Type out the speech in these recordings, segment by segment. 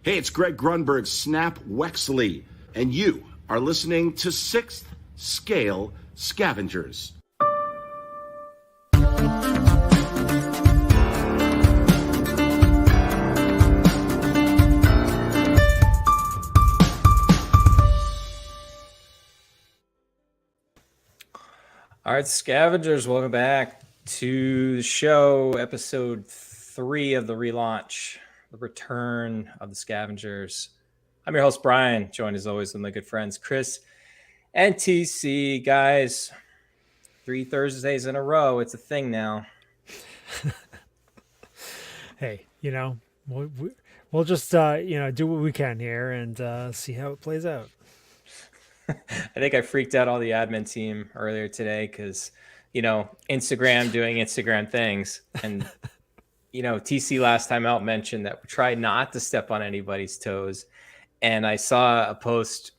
Hey, it's Greg Grunberg's Snap Wexley, and you are listening to 6th Scale Scavengers. All right, Scavengers, welcome back to the show, episode 3 of the relaunch, the return of the Scavengers. I'm your host, Bryan, joined as always with my good friends, Chris and TC. Guys, 3 Thursdays in a row. It's a thing now. Hey, we'll just, do what we can here and see how it plays out. I think I freaked out all the admin team earlier today because, Instagram doing Instagram things. And, TC last time out mentioned that we try not to step on anybody's toes. And I saw a post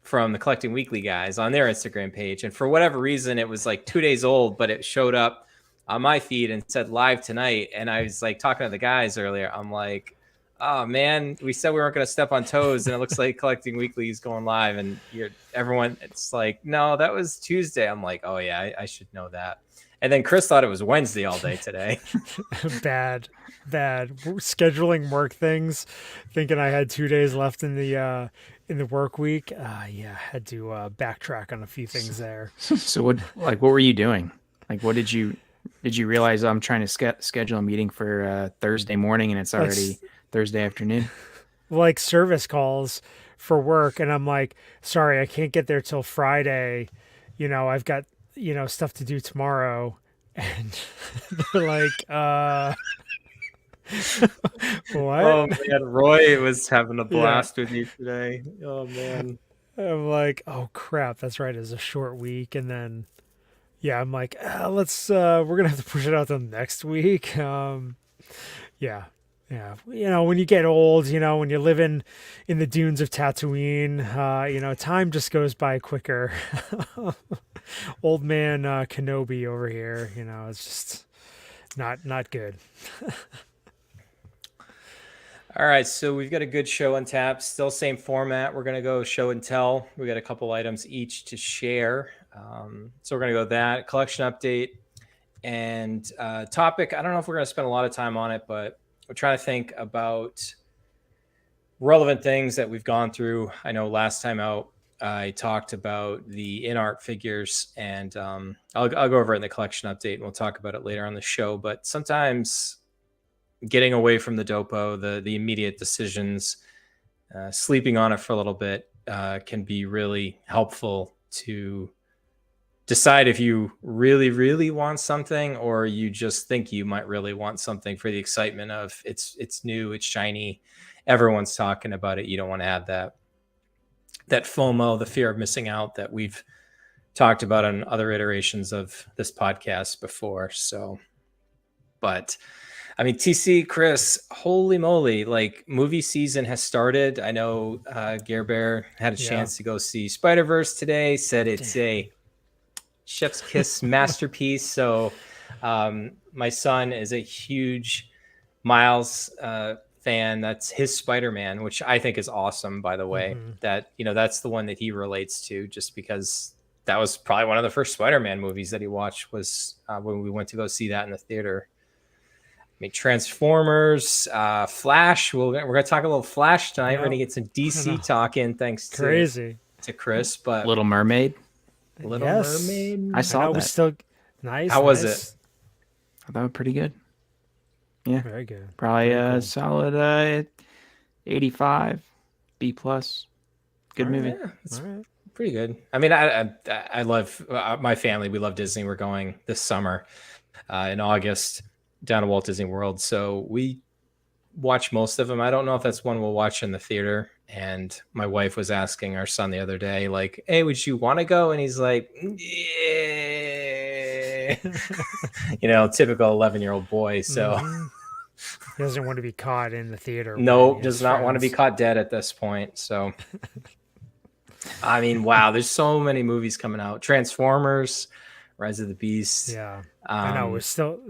from the Collecting Weekly guys on their Instagram page. And for whatever reason, it was like 2 days old, but it showed up on my feed and said live tonight. And I was like talking to the guys earlier. I'm like, oh man, we said we weren't going to step on toes, and it looks like Collecting Weekly is going live, and everyone, it's like, no, that was Tuesday. I'm like, oh yeah, I should know that. And then Chris thought it was Wednesday all day today. Bad scheduling work things, thinking I had 2 days left in the work week. Had to backtrack on a few things there. So what were you doing? Like, what did you realize I'm trying to schedule a meeting for Thursday morning and it's already Thursday afternoon? Like service calls for work, and I'm like, sorry, I can't get there till Friday. I've got, stuff to do tomorrow. And they're like, what? Oh man, Roy was having a blast with you today. Oh man. I'm like, oh crap, that's right, it's a short week. And then I'm like, we're gonna have to push it out till next week. Yeah, when you get old, when you're living in the dunes of Tatooine, time just goes by quicker. Old man Kenobi over here, it's just not good. All right, so we've got a good show on tap. Still same format. We're going to go show and tell. We got a couple items each to share. So we're going to go that collection update and topic. I don't know if we're going to spend a lot of time on it, but we're trying to think about relevant things that we've gone through. I know last time out, I talked about the in-art figures, and I'll go over it in the collection update, and we'll talk about it later on the show. But sometimes getting away from the dopo, the immediate decisions, sleeping on it for a little bit can be really helpful to decide if you really, really want something, or you just think you might really want something for the excitement of it's new, it's shiny, everyone's talking about it. You don't want to have that FOMO, the fear of missing out that we've talked about on other iterations of this podcast before. So, but I mean, TC, Chris, holy moly, like movie season has started. I know Gare Bear had a chance to go see Spider-Verse today, said it's a chef's kiss masterpiece. So my son is a huge Miles fan. That's his Spider-Man, which I think is awesome, by the way. That, that's the one that he relates to, just because that was probably one of the first Spider-Man movies that he watched was when we went to go see that in the theater. I mean, Transformers, Flash. We're going to talk a little Flash tonight. We're going to get some DC talk in, thanks to Chris. But Little Mermaid. Mermaid. I saw that. It was still nice. How was it? I thought it was pretty good. Yeah, very good. Probably a solid 85, B+. Good movie. Yeah, it's pretty good. I mean, I love my family. We love Disney. We're going this summer in August down to Walt Disney World. So we watch most of them. I don't know if that's one we'll watch in the theater. And my wife was asking our son the other day, like, hey, would you want to go? And he's like, yeah, typical 11-year-old boy. So he doesn't want to be caught in the theater. No, does not want to be caught dead at this point. So, I mean, wow, there's so many movies coming out. Transformers, Rise of the Beast. Yeah, I know. We're still,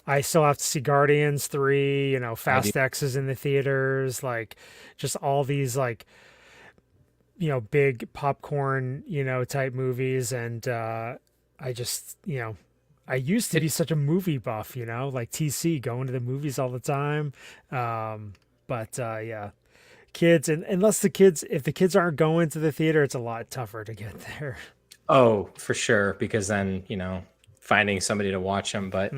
I still have to see Guardians 3. Fast X is in the theaters. Like, just all these like big popcorn type movies, and I just I used to be such a movie buff, like TC going to the movies all the time. But yeah, kids, and if the kids aren't going to the theater, it's a lot tougher to get there. Oh, for sure, because then finding somebody to watch them. But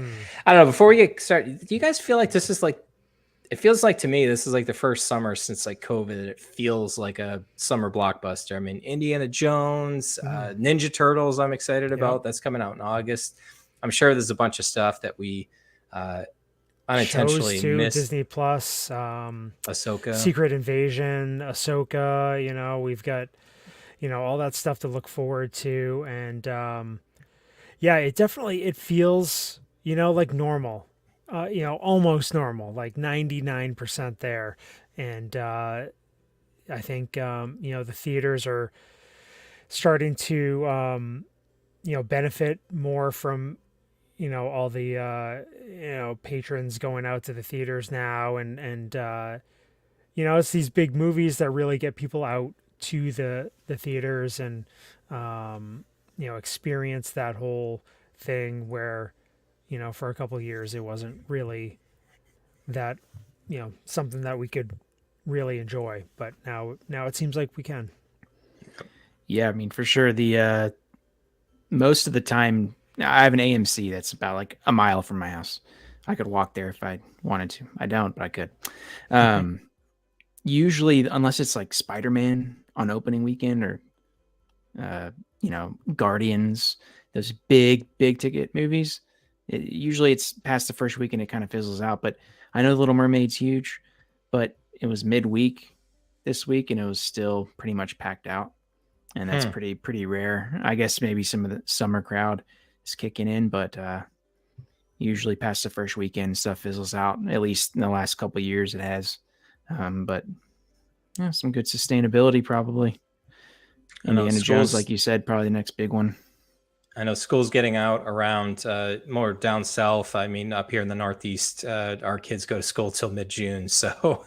I don't know. Before we get started, do you guys feel like this is like? It feels like to me this is like the first summer since like COVID. It feels like a summer blockbuster. I mean, Indiana Jones, Ninja Turtles. I'm excited about. That's coming out in August. I'm sure there's a bunch of stuff that we unintentionally missed. Disney Plus, Ahsoka, Secret Invasion, Ahsoka. We've got all that stuff to look forward to, and yeah, it feels like normal. Almost normal, like 99% there. And I think, the theaters are starting to, benefit more from, all the, patrons going out to the theaters now. And it's these big movies that really get people out to the theaters and, experience that whole thing where, for a couple of years, it wasn't really that, something that we could really enjoy. But now it seems like we can. Yeah, I mean, for sure. The most of the time, I have an AMC that's about like a mile from my house. I could walk there if I wanted to. I don't, but I could. Usually, unless it's like Spider-Man on opening weekend or, Guardians, those big ticket movies. Usually it's past the first week and it kind of fizzles out, but I know Little Mermaid's huge, but it was midweek this week and it was still pretty much packed out. And that's pretty rare. I guess maybe some of the summer crowd is kicking in, but usually past the first weekend stuff fizzles out. At least in the last couple of years it has. But yeah, some good sustainability probably. Indiana Jones, like you said, probably the next big one. I know school's getting out around more down south. I mean, up here in the Northeast, our kids go to school till mid-June. So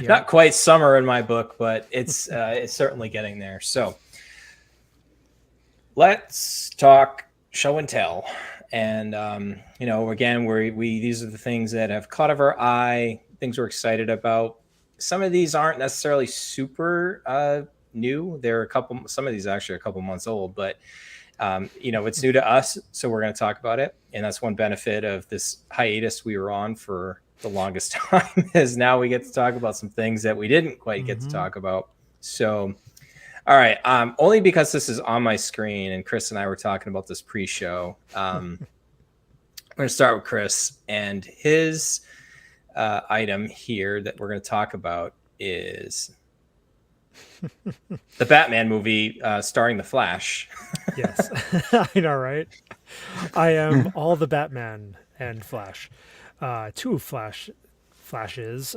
not quite summer in my book, but it's certainly getting there. So let's talk show and tell. And, again, we these are the things that have caught our eye, things we're excited about. Some of these aren't necessarily super new. Some of these are actually a couple months old, but it's new to us, so we're going to talk about it. And that's one benefit of this hiatus we were on for the longest time is now we get to talk about some things that we didn't quite get to talk about. So, all right. Only because this is on my screen and Chris and I were talking about this pre-show. I'm going to start with Chris, and his item here that we're going to talk about is the Batman movie starring the Flash. Yes, I know, right? I am all the Batman and Flash. Two Flashes.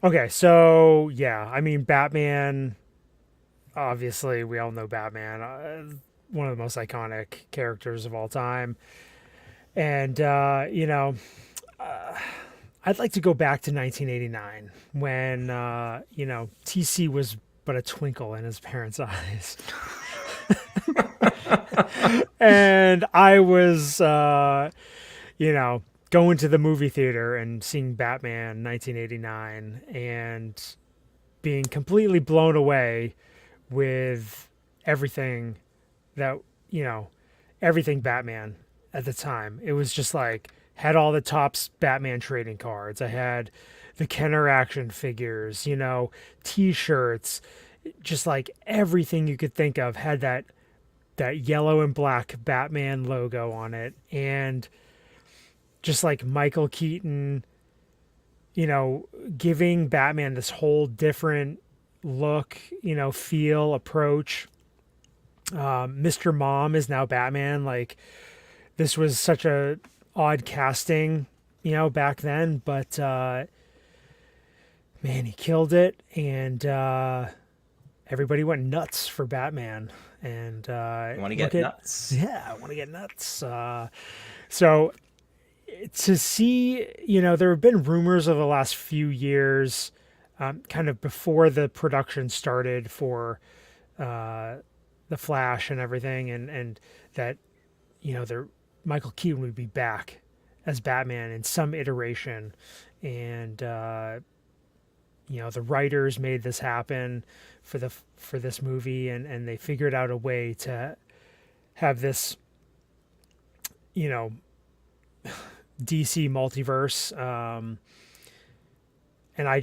Okay, so yeah, I mean, Batman, obviously we all know Batman, one of the most iconic characters of all time. And, I'd like to go back to 1989 when, TC was but a twinkle in his parents' eyes. And I was, going to the movie theater and seeing Batman 1989 and being completely blown away with everything everything Batman at the time. It was just like, had all the Topps Batman trading cards. I had the Kenner action figures, T-shirts, just like everything you could think of had that yellow and black Batman logo on it. And just like Michael Keaton, giving Batman this whole different look, feel, approach. Mr. Mom is now Batman. Like, this was such a odd casting, back then, but man, he killed it, and everybody went nuts for Batman. and You want to look get at nuts? yeah, I want to get nuts. So to see, there have been rumors of the last few years, kind of before the production started for the Flash and everything, and that there Michael Keaton would be back as Batman in some iteration, and the writers made this happen for this movie, and they figured out a way to have this DC multiverse, and I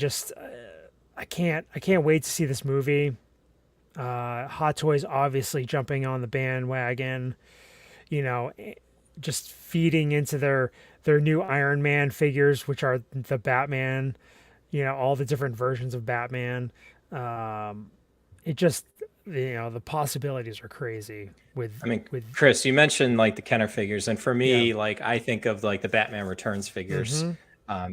can't wait to see this movie. Hot Toys obviously jumping on the bandwagon, just feeding into their new Iron Man figures, which are the Batman, all the different versions of Batman. It just, the possibilities are crazy with. I mean, Chris, you mentioned like the Kenner figures, and for me, like I think of like the Batman Returns figures.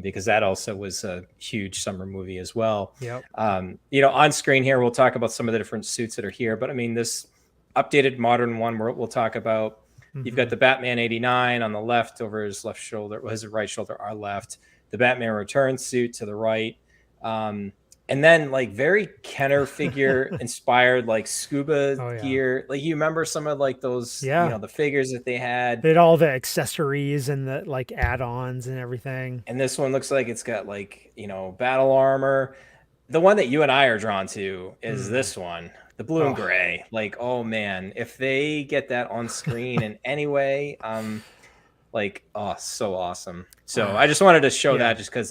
Because that also was a huge summer movie as well. Yep. On screen here, we'll talk about some of the different suits that are here. But I mean, this updated modern one we'll talk about. You've got the Batman 89 on the left over his left shoulder, his right shoulder, our left. The Batman Returns suit to the right. And then like very Kenner figure inspired, like scuba gear. Like you remember some of like those, the figures that they had. They had all the accessories and the like add-ons and everything. And this one looks like it's got like, battle armor. The one that you and I are drawn to is this one, the blue and gray. Like, oh man, if they get that on screen in any way, so awesome. So I just wanted to show that just because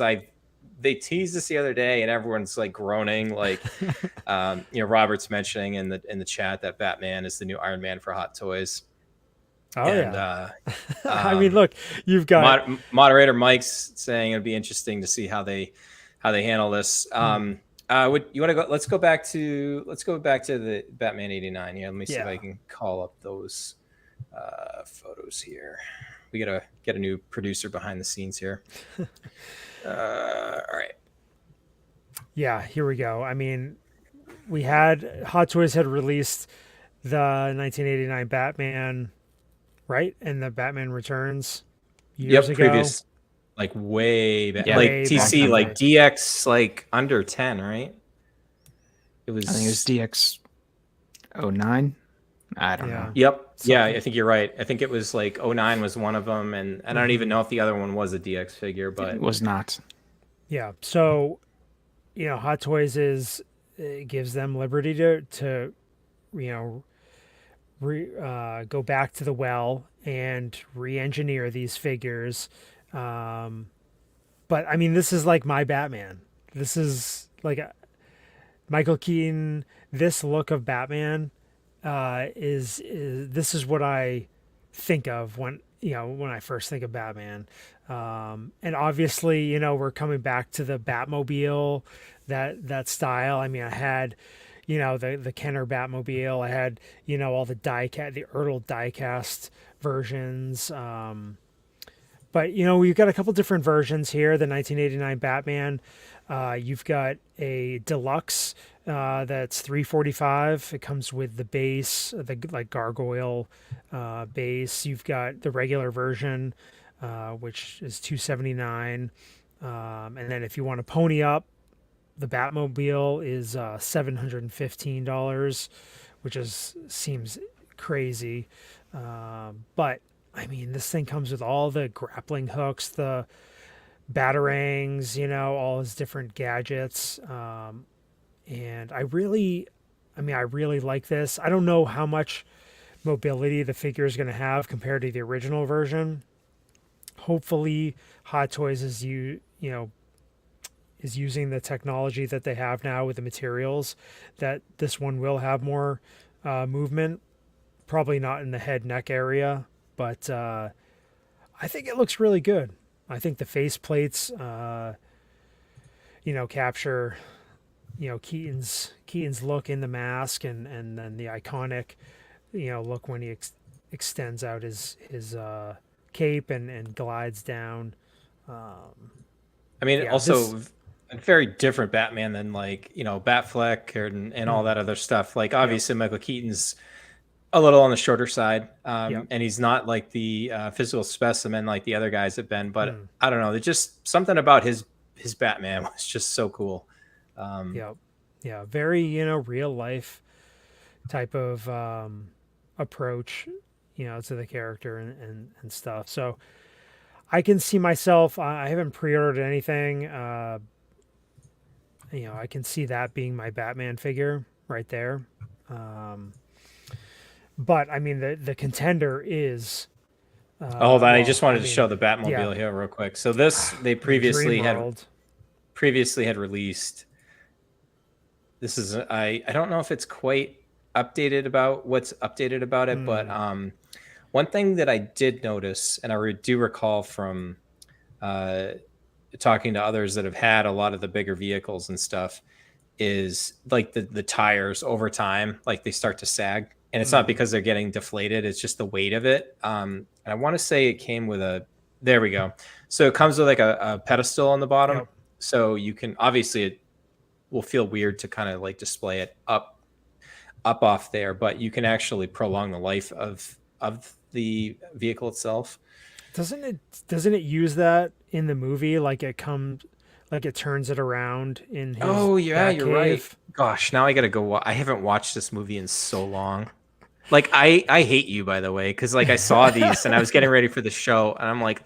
they teased this the other day and everyone's like groaning, like Robert's mentioning in the chat that Batman is the new Iron Man for Hot Toys. I mean, look, you've got moderator Mike's saying it'd be interesting to see how they handle this. You want to go? Let's go back to the Batman 89 here. Let me see if I can call up those photos here. We gotta get a new producer behind the scenes here. All right. Yeah, here we go. I mean, Hot Toys had released the 1989 Batman, right? And the Batman Returns years ago. Previous, like way back, like way TC, back like DX, like under 10, right? I think it was DX 09. I don't know. Yep. Yeah, I think you're right. I think it was like 09 was one of them, and I don't even know if the other one was a DX figure, but it was not. Yeah. So, Hot Toys gives them liberty to go back to the well and re-engineer these figures. But I mean, this is like my Batman. This is like Michael Keaton. This look of Batman is this is what I think of when I first think of Batman. And obviously, we're coming back to the Batmobile, that style. I mean, I had, the Kenner Batmobile. I had, all the the Ertl diecast versions. But we've got a couple different versions here. The 1989 Batman. You've got a deluxe that's $345. It comes with the base, the like gargoyle base. You've got the regular version, which is $279. And then if you want to pony up, the Batmobile is $715, which seems crazy. But I mean, this thing comes with all the grappling hooks, the batarangs, all his different gadgets. And I really like this. I don't know how much mobility the figure is going to have compared to the original version. Hopefully Hot Toys is using the technology that they have now with the materials, that this one will have more movement, probably not in the head neck area, but I think it looks really good. I think the face plates capture Keaton's look in the mask, and then the iconic look when he extends out his cape and glides down. I mean, also a very different Batman than like Batfleck and all that other stuff. Like obviously Michael Keaton's a little on the shorter side. Yep. And he's not like the physical specimen like the other guys have been. But Mm. I don't know. There's just something about his Batman was just so cool. Yep. Yeah. Very, you know, real life type of approach, you know, to the character and stuff. So I can see myself. I haven't pre-ordered anything. You know, I can see that being my Batman figure right there. But I mean, the contender is. Hold on, I Well, just wanted I to show mean, the Batmobile yeah, here real quick. So this they the Dream World. previously had released. This is I don't know if it's quite updated about what's updated about it, but one thing that I did notice, and I do recall from talking to others that have had a lot of the bigger vehicles and stuff, is like the tires over time, like they start to sag, and it's not because they're getting deflated; it's just the weight of it. And I want to say it came with a. There we go. So it comes with like a pedestal on the bottom, Yep. so you can obviously it will feel weird to kind of like display it up off there, but you can actually prolong the life of the vehicle itself. Doesn't it use that in the movie? Like it comes, like it turns it around in his. Oh yeah, you're right. Batcave? Gosh, now I gotta go. I haven't watched this movie in so long. Like I hate you, by the way, because like I saw these and I was getting ready for the show, and I'm like,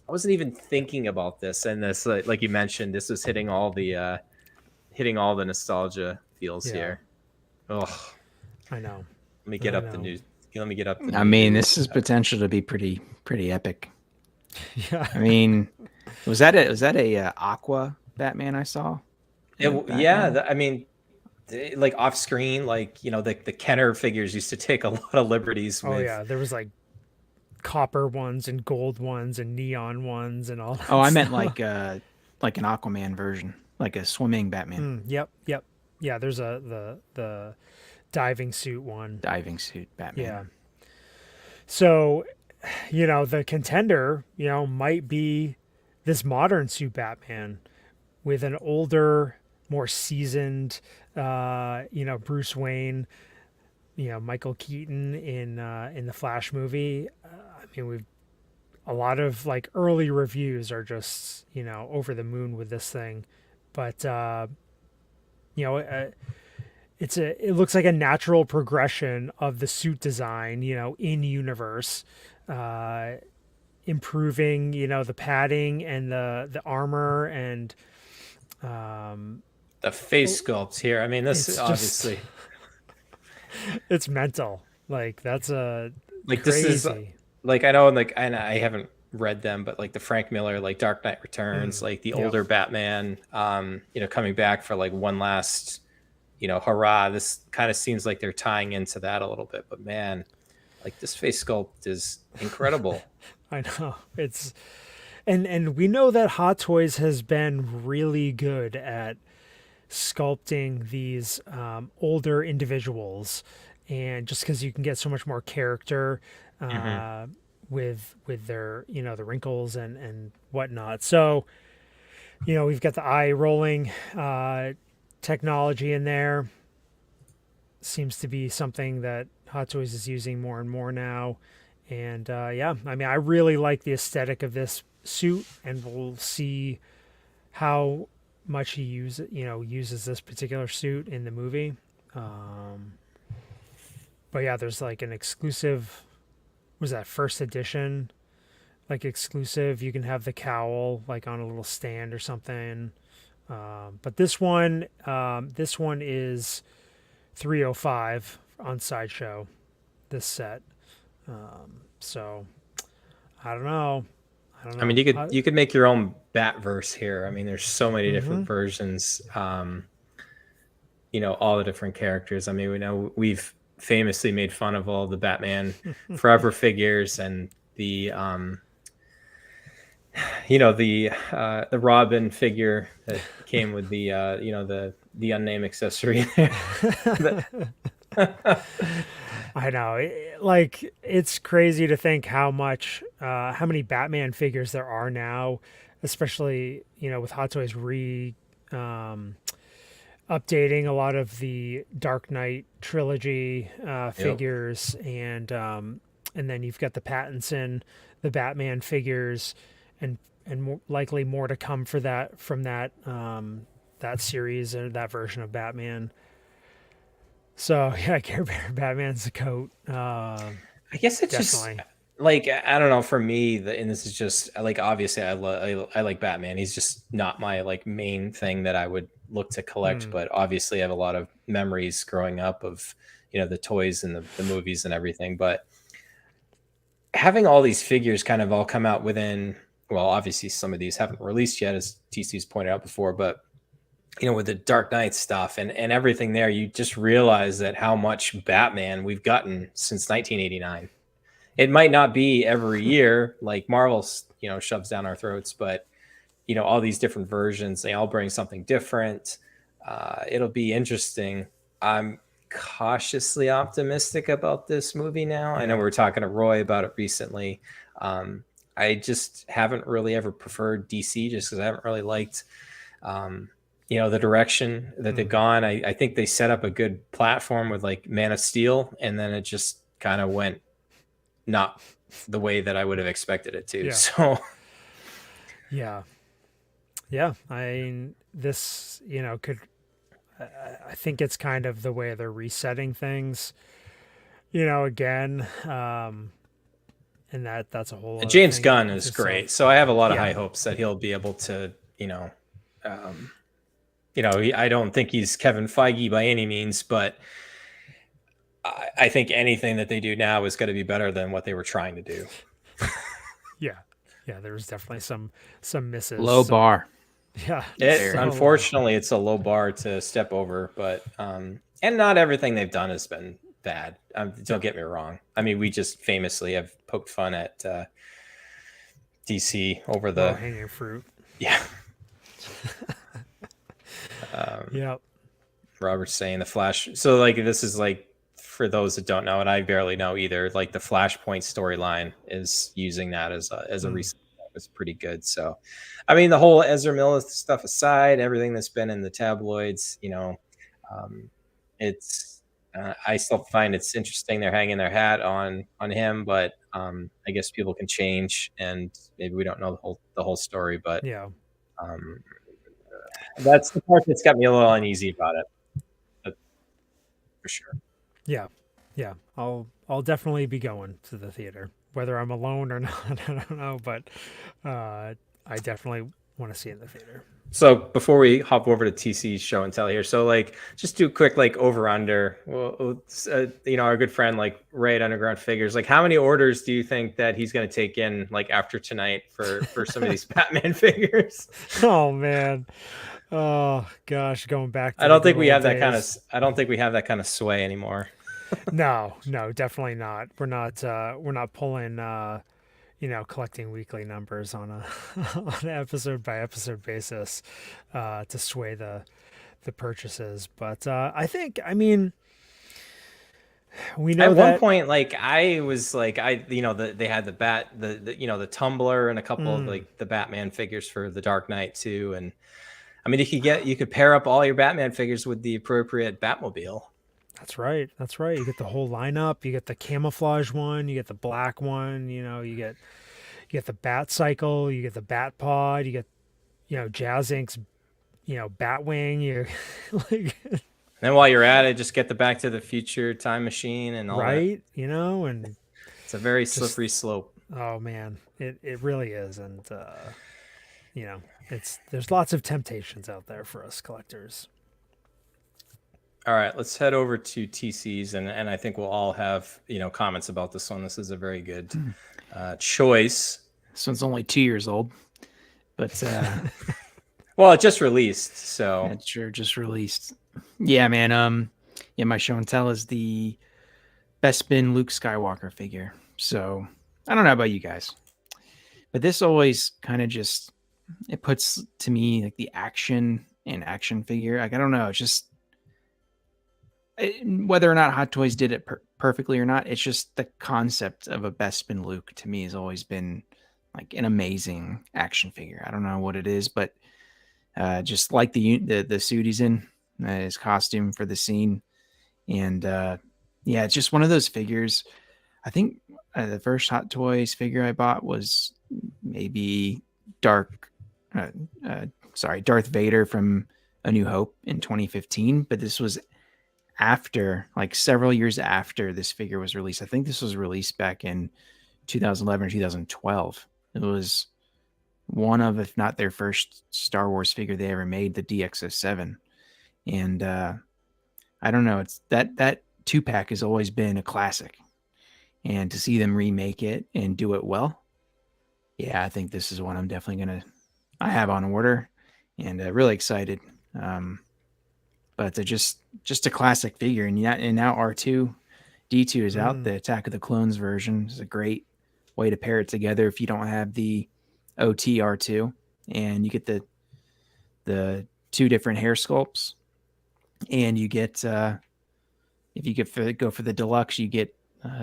I wasn't even thinking about this. And this, like you mentioned, this was hitting all the nostalgia feels Yeah. here. Oh, I know. let me get I up the know. news. Let me get up. The I new mean, news. this is potential to be pretty epic. Yeah. I mean, was that a Aqua Batman I saw? Yeah. I mean, like off screen, like you know, the Kenner figures used to take a lot of liberties with. Oh yeah, there was like copper ones and gold ones and neon ones and all that Oh, I meant stuff. like an Aquaman version, like a swimming Batman, Yep. Yeah, there's the diving suit one. diving suit Batman. Yeah. So, you know, the contender, you know, might be this modern suit Batman with an older, more seasoned, you know, Bruce Wayne, you know, Michael Keaton in the Flash movie. I mean, we've a lot of like early reviews are just, you know, over the moon with this thing, but you know, it looks like a natural progression of the suit design, you know, in universe, improving, you know, the padding and the armor and The face sculpts here. I mean, this it's is obviously it's mental. Like that's a like crazy. this is like I know, and I haven't read them, but like the Frank Miller, like Dark Knight Returns, like the older Batman, you know, coming back for like one last, you know, hurrah. This kind of seems like they're tying into that a little bit, but man, like this face sculpt is incredible. I know it's, and we know that Hot Toys has been really good at sculpting these older individuals, and just because you can get so much more character with their, you know, the wrinkles and whatnot. So, you know, we've got the eye rolling technology in there. Seems to be something that Hot Toys is using more and more now. And yeah, I mean, I really like the aesthetic of this suit, and we'll see how much he uses this particular suit in the movie. But yeah, there's like an exclusive, was that first edition, like exclusive. You can have the cowl like on a little stand or something. But this one is 305 on Sideshow. This set. So I don't know. I mean, you could make your own Batverse here. I mean, there's so many different versions. You know, all the different characters. I mean, we know we've famously made fun of all the Batman Forever figures and the you know, the Robin figure that came with the you know, the unnamed accessory there. I know. Like, it's crazy to think how many Batman figures there are now, especially, you know, with Hot Toys updating a lot of the Dark Knight trilogy figures, and then you've got the Pattinson, the Batman figures, and likely more to come for that from that that series or that version of Batman. So yeah, Care Bear Batman's the coat. I guess it's Definitely. just like, I don't know, for me, and this is just like, obviously I like Batman. He's just not my like main thing that I would look to collect, but obviously I have a lot of memories growing up of, the toys and the movies and everything. But having all these figures kind of all come out within, well, obviously some of these haven't released yet, as TC's pointed out before, but with the Dark Knight stuff and everything there, you just realize that how much Batman we've gotten since 1989. It might not be every year like Marvel's, shoves down our throats, but all these different versions, they all bring something different. It'll be interesting. I'm cautiously optimistic about this movie now. I know we were talking to Roy about it recently. I just haven't really ever preferred DC just because I haven't really liked the direction that they've gone. I think they set up a good platform with like Man of Steel, and then it just kind of went not the way that I would have expected it to. Yeah. So yeah. I mean, this, could, I think it's kind of the way they're resetting things, again. And that's a whole other James thing Gunn in is itself. great. So I have a lot of Yeah. high hopes that he'll be able to, I don't think he's Kevin Feige by any means, but I think anything that they do now is going to be better than what they were trying to do. Yeah, there was definitely some misses. Low bar. Yeah. Unfortunately, it's a low bar to step over, but and not everything they've done has been bad. Don't get me wrong. I mean, we just famously have poked fun at DC over the hanging fruit. Yeah. Yeah. Robert's saying the Flash. So like, this is like, for those that don't know, and I barely know either, like the Flashpoint storyline is using that as a reason. That was pretty good. So, I mean, the whole Ezra Miller stuff aside, everything that's been in the tabloids, it's I still find it's interesting they're hanging their hat on him, but I guess people can change, and maybe we don't know the whole story, but Yeah. That's the part that's got me a little uneasy about it, but for sure. Yeah. I'll definitely be going to the theater, whether I'm alone or not. I don't know, but I definitely want to see it in the theater. So before we hop over to TC's show and tell here, so like just do a quick like over under. Well, our good friend like Ray at Underground Figures, like how many orders do you think that he's going to take in like after tonight for some of these Batman figures? Oh man. Oh gosh, going back to I don't think we have days. I don't think we have that kind of sway anymore. No, definitely not. We're not pulling collecting weekly numbers on on an episode by episode basis to sway the purchases. But I mean, we know at that one point, like I was like, they had the Tumbler and a couple of like the Batman figures for the Dark Knight too. And I mean, you could pair up all your Batman figures with the appropriate Batmobile. That's right. You get the whole lineup. You get the camouflage one. You get the black one. You get the Bat Cycle. You get the Bat Pod. You get Jazz Inc.'s Batwing. You like. And while you're at it, just get the Back to the Future time machine and all right. that. And it's a very slippery slope. Oh man, it really is, and there's lots of temptations out there for us collectors. All right, let's head over to TC's, and I think we'll all have comments about this one. This is a very good choice. This one's only 2 years old, but well, it just released, so it sure just released. Yeah, man. My show and tell is the Bespin Luke Skywalker figure. So I don't know about you guys, but this always kind of just it puts to me like the action figure. Like I don't know, it's just. Whether or not Hot Toys did it perfectly or not, it's just the concept of a Bespin Luke to me has always been like an amazing action figure. I don't know what it is, but just like the suit he's in, his costume for the scene. And yeah, it's just one of those figures. I think the first Hot Toys figure I bought was maybe Darth Vader from A New Hope in 2015. But this was after, like several years after this figure was released. I think this was released back in 2011 or 2012. It was one of, if not their first Star Wars figure they ever made, the DX07. And I don't know, it's that 2-pack has always been a classic. And to see them remake it and do it well, yeah, I think this is one I'm definitely I have on order, and really excited. But it's just a classic figure, and now R2 D2 is out. The Attack of the Clones version is a great way to pair it together if you don't have the OT R2, and you get the two different hair sculpts, and you get if you go for the deluxe, you get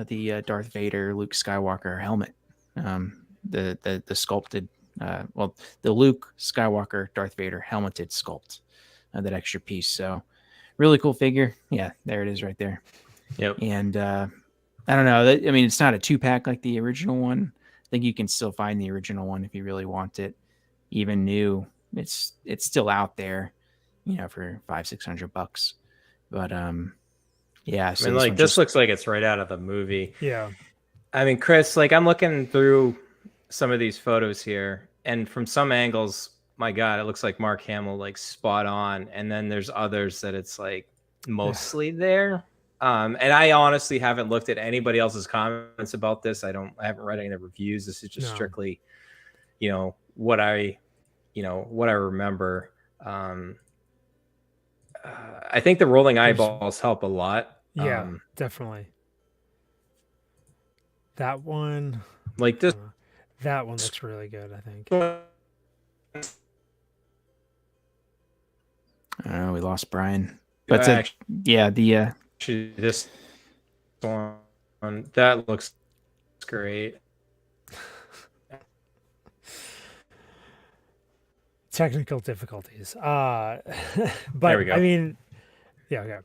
the Darth Vader, Luke Skywalker helmet, the sculpted, the Luke Skywalker, Darth Vader helmeted sculpt, that extra piece. So really cool figure. Yeah, there it is right there. Yep. And I don't know. I mean, it's not a 2-pack like the original one. I think you can still find the original one if you really want it. Even new, it's still out there, for $500-600. But yeah. So I mean, like this looks like it's right out of the movie. Yeah. I mean, Chris, like I'm looking through some of these photos here, and from some angles, my God, it looks like Mark Hamill, like spot on. And then there's others that it's like mostly there. And I honestly haven't looked at anybody else's comments about this. I haven't read any of the reviews. This is just strictly, what I remember. I think the rolling eyeballs help a lot. Yeah, definitely. That one, like this, that one looks really good, I think. I don't know, we lost Bryan. But this one that looks great. Technical difficulties. But there we go. I mean, yeah, okay.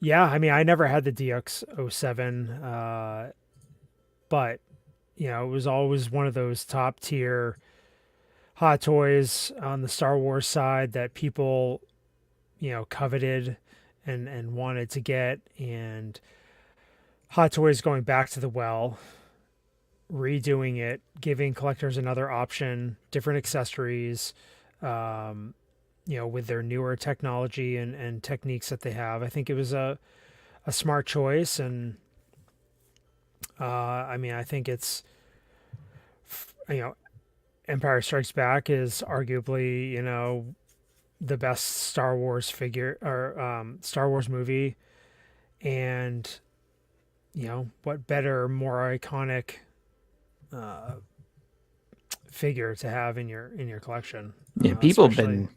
Yeah, I mean, I never had the DX07, but it was always one of those top tier Hot Toys on the Star Wars side that people, coveted and wanted to get. And Hot Toys going back to the well, redoing it, giving collectors another option, different accessories, with their newer technology and techniques that they have. I think it was a smart choice. And I mean, I think it's, Empire Strikes Back is arguably, the best Star Wars figure or Star Wars movie. And, what better, more iconic figure to have in your collection. Yeah, people have been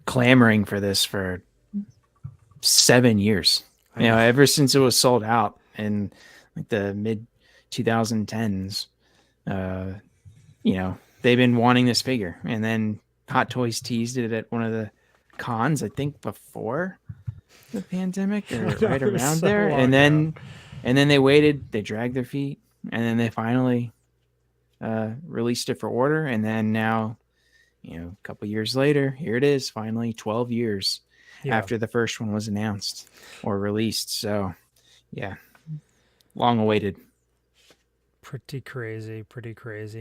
clamoring for this for 7 years. Ever since it was sold out in like the mid 2010s. They've been wanting this figure, and then Hot Toys teased it at one of the cons, I think before the pandemic or right around there. And then they waited, they dragged their feet, and then they finally released it for order. And then now, a couple years later, here it is, finally 12 years after the first one was announced or released. So yeah, long awaited. Pretty crazy.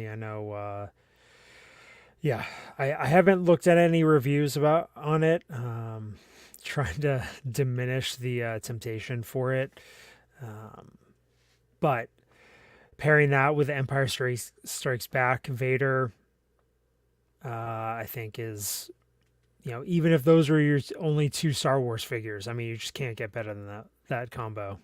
I know. I haven't looked at any reviews on it. Trying to diminish the temptation for it. But pairing that with Empire Strikes Back Vader, I think is, even if those were your only two Star Wars figures, I mean, you just can't get better than that combo.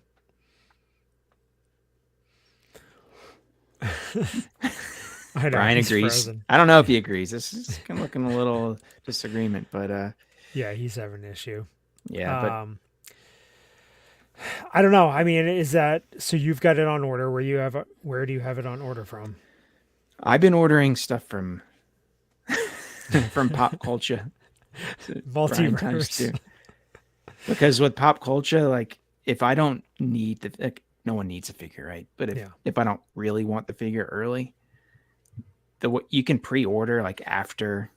I know, Bryan agrees. Frozen. I don't know if he agrees. This is kind of looking a little disagreement, but yeah, he's having an issue. Yeah, I don't know. I mean, is that so? You've got it on order. Where do you have it on order from? I've been ordering stuff from from Pop Culture. Bryan times Multiverse. 2. Because with pop culture, like if I don't need no one needs a figure, right? But if I don't really want the figure early, you can pre-order like after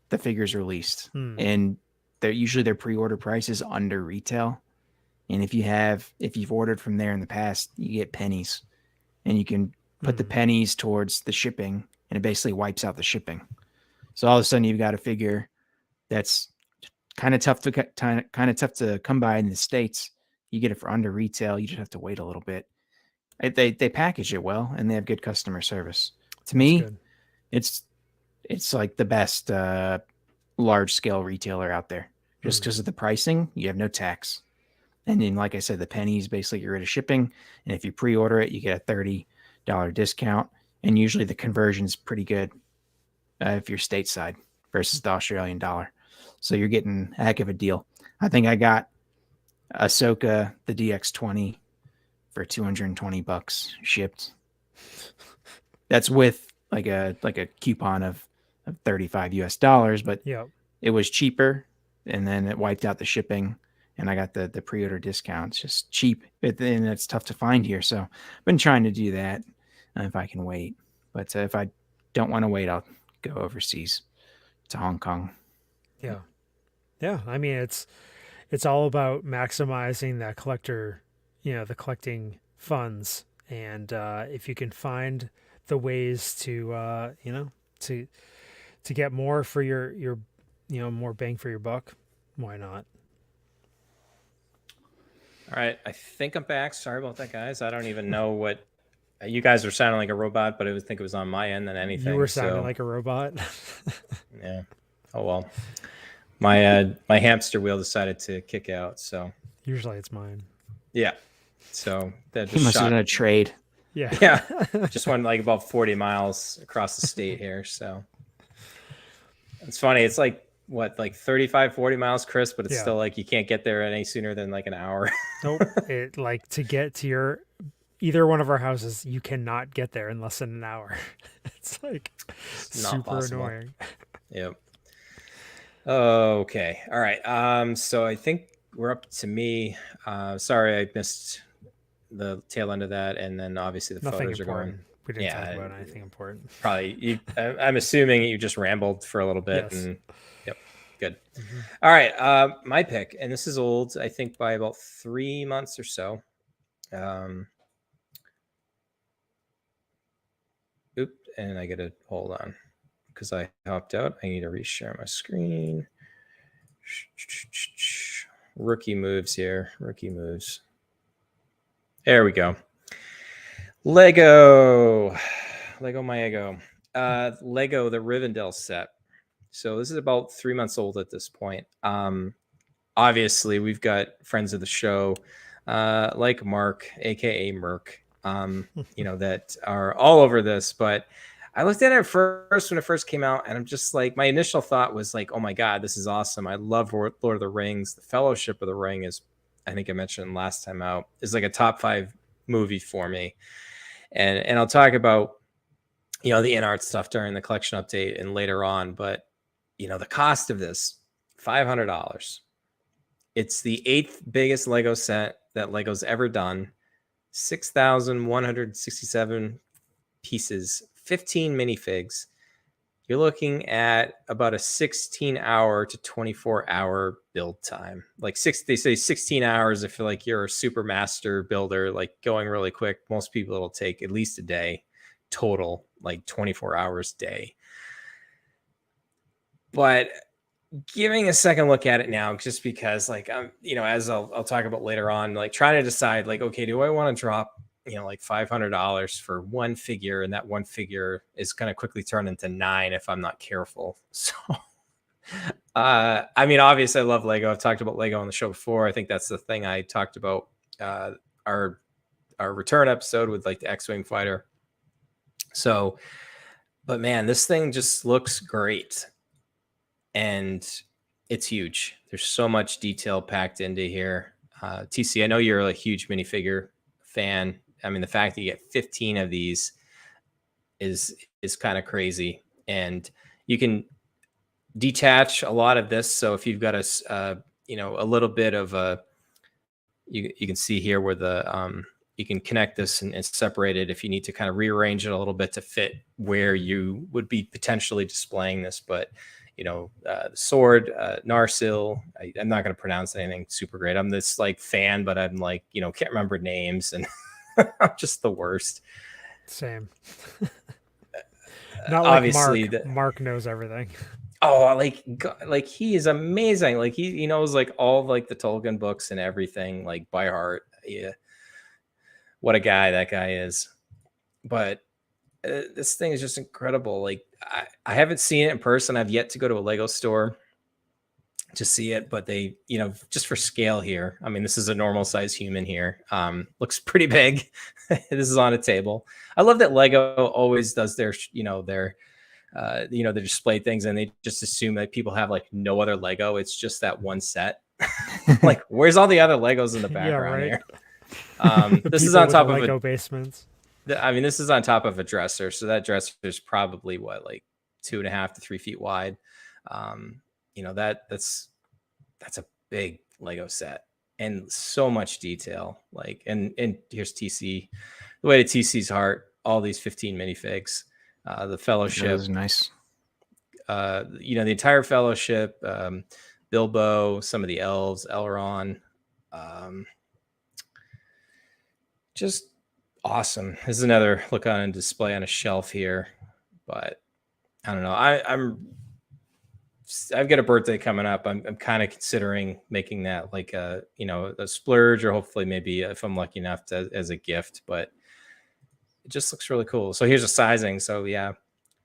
the figure's released, and usually their pre-order price is under retail. And if you've ordered from there in the past, you get pennies, and you can put the pennies towards the shipping, and it basically wipes out the shipping. So all of a sudden you've got a figure that's kind of tough to come by in the States. You get it for under retail. You just have to wait a little bit. They package it well, and they have good customer service. To me, it's like the best large scale retailer out there, just because of the pricing. You have no tax, and then like I said, the pennies basically get rid of shipping. And if you pre-order it, you get a $30 discount, and usually the conversion is pretty good if you're stateside versus the Australian dollar. So you're getting a heck of a deal. I think I got Ahsoka, the DX20, for $220 shipped. That's with like a coupon of $35 US, but it was cheaper, and then it wiped out the shipping, and I got the pre-order discount. It's just cheap, and it's tough to find here. So I've been trying to do that if I can wait. But if I don't want to wait, I'll go overseas to Hong Kong. Yeah. I mean, it's all about maximizing that collector, the collecting funds. And if you can find the ways to, to get more for your, more bang for your buck, why not? All right. I think I'm back. Sorry about that, guys. I don't even know what you guys were sounding like a robot, but I think it was on my end than anything. You were sounding like a robot. Yeah. Oh, well. My hamster wheel decided to kick out, so usually it's mine. Yeah, so that just must have been a trade. Yeah, just went like about 40 miles across the state here. So it's funny. It's like what, like 35, 40 miles, Chris, but it's still like you can't get there any sooner than like an hour. Nope. It like to get to either one of our houses, you cannot get there in less than an hour. It's like super annoying. Yep. Okay. All right. So I think we're up to me. Sorry, I missed the tail end of that, and then obviously the Nothing photos important. are going. We didn't talk about anything important. Probably. I'm assuming you just rambled for a little bit. Yes. And yep. Good. Mm-hmm. All right. My pick, and this is old. I think by about 3 months or so. And I got to hold on, because I hopped out. I need to reshare my screen. Rookie moves here. Rookie moves. There we go. Lego my ego. Lego the Rivendell set. So this is about 3 months old at this point. Obviously, we've got friends of the show, like Mark, aka Merc, that are all over this. But I looked at it first when it first came out, and I'm just like, my initial thought was like, oh my God, this is awesome. I love Lord of the Rings. The Fellowship of the Ring is, I think I mentioned last time out, is like a top 5 movie for me. And I'll talk about, the in-art stuff during the collection update and later on. But, the cost of this, $500. It's the 8th biggest Lego set that Lego's ever done. 6,167 pieces, 15 minifigs. You're looking at about a 16-hour to 24-hour build time. Like they say 16 hours if you're like you're a super master builder, like going really quick. Most people it'll take at least a day total, like 24 hours a day. But giving a second look at it now, just because like I'm, as I'll talk about later on, like trying to decide like, okay, do I want to drop like $500 for one figure, and that one figure is going to quickly turn into 9 if I'm not careful. So, I mean, obviously I love Lego. I've talked about Lego on the show before. I think that's the thing I talked about, our return episode with like the X-Wing fighter. So, but man, this thing just looks great, and it's huge. There's so much detail packed into here. TC, I know you're a huge minifigure fan. I mean, the fact that you get 15 of these is kind of crazy. And you can detach a lot of this. So if you've got a little bit of a, you can see here where the you can connect this and separate it if you need to kind of rearrange it a little bit to fit where you would be potentially displaying this. But the sword, Narsil, I'm not going to pronounce anything super great. I'm this like fan, but I'm like, can't remember names, and I'm just the worst. Same. Not like obviously Mark. Mark knows everything. Oh, like he is amazing. Like he knows like all like the Tolkien books and everything like by heart. Yeah. What a guy that guy is. But this thing is just incredible. Like I haven't seen it in person. I've yet to go to a Lego store to see it, but they, just for scale here. I mean, this is a normal size human here. Looks pretty big. This is on a table. I love that Lego always does their they display things and they just assume that people have like no other Lego. It's just that one set. Like, where's all the other Legos in the background here? This is on top of Lego basements. This is on top of a dresser. So that dresser is probably like 2.5 to 3 feet wide. That's a big Lego set and so mumuch detail. Like, and here's TC, the way to TC's heart, all these 15 minifigs. The Fellowship, that was nice. The entire Fellowship, Bilbo, some of the elves, Elrond, just awesome. This is another look on a display on a shelf here, but I don't know. I've got a birthday coming up. I'm kind of considering making that like a splurge, or hopefully maybe if I'm lucky enough as a gift, but it just looks really cool. So here's a sizing. So yeah,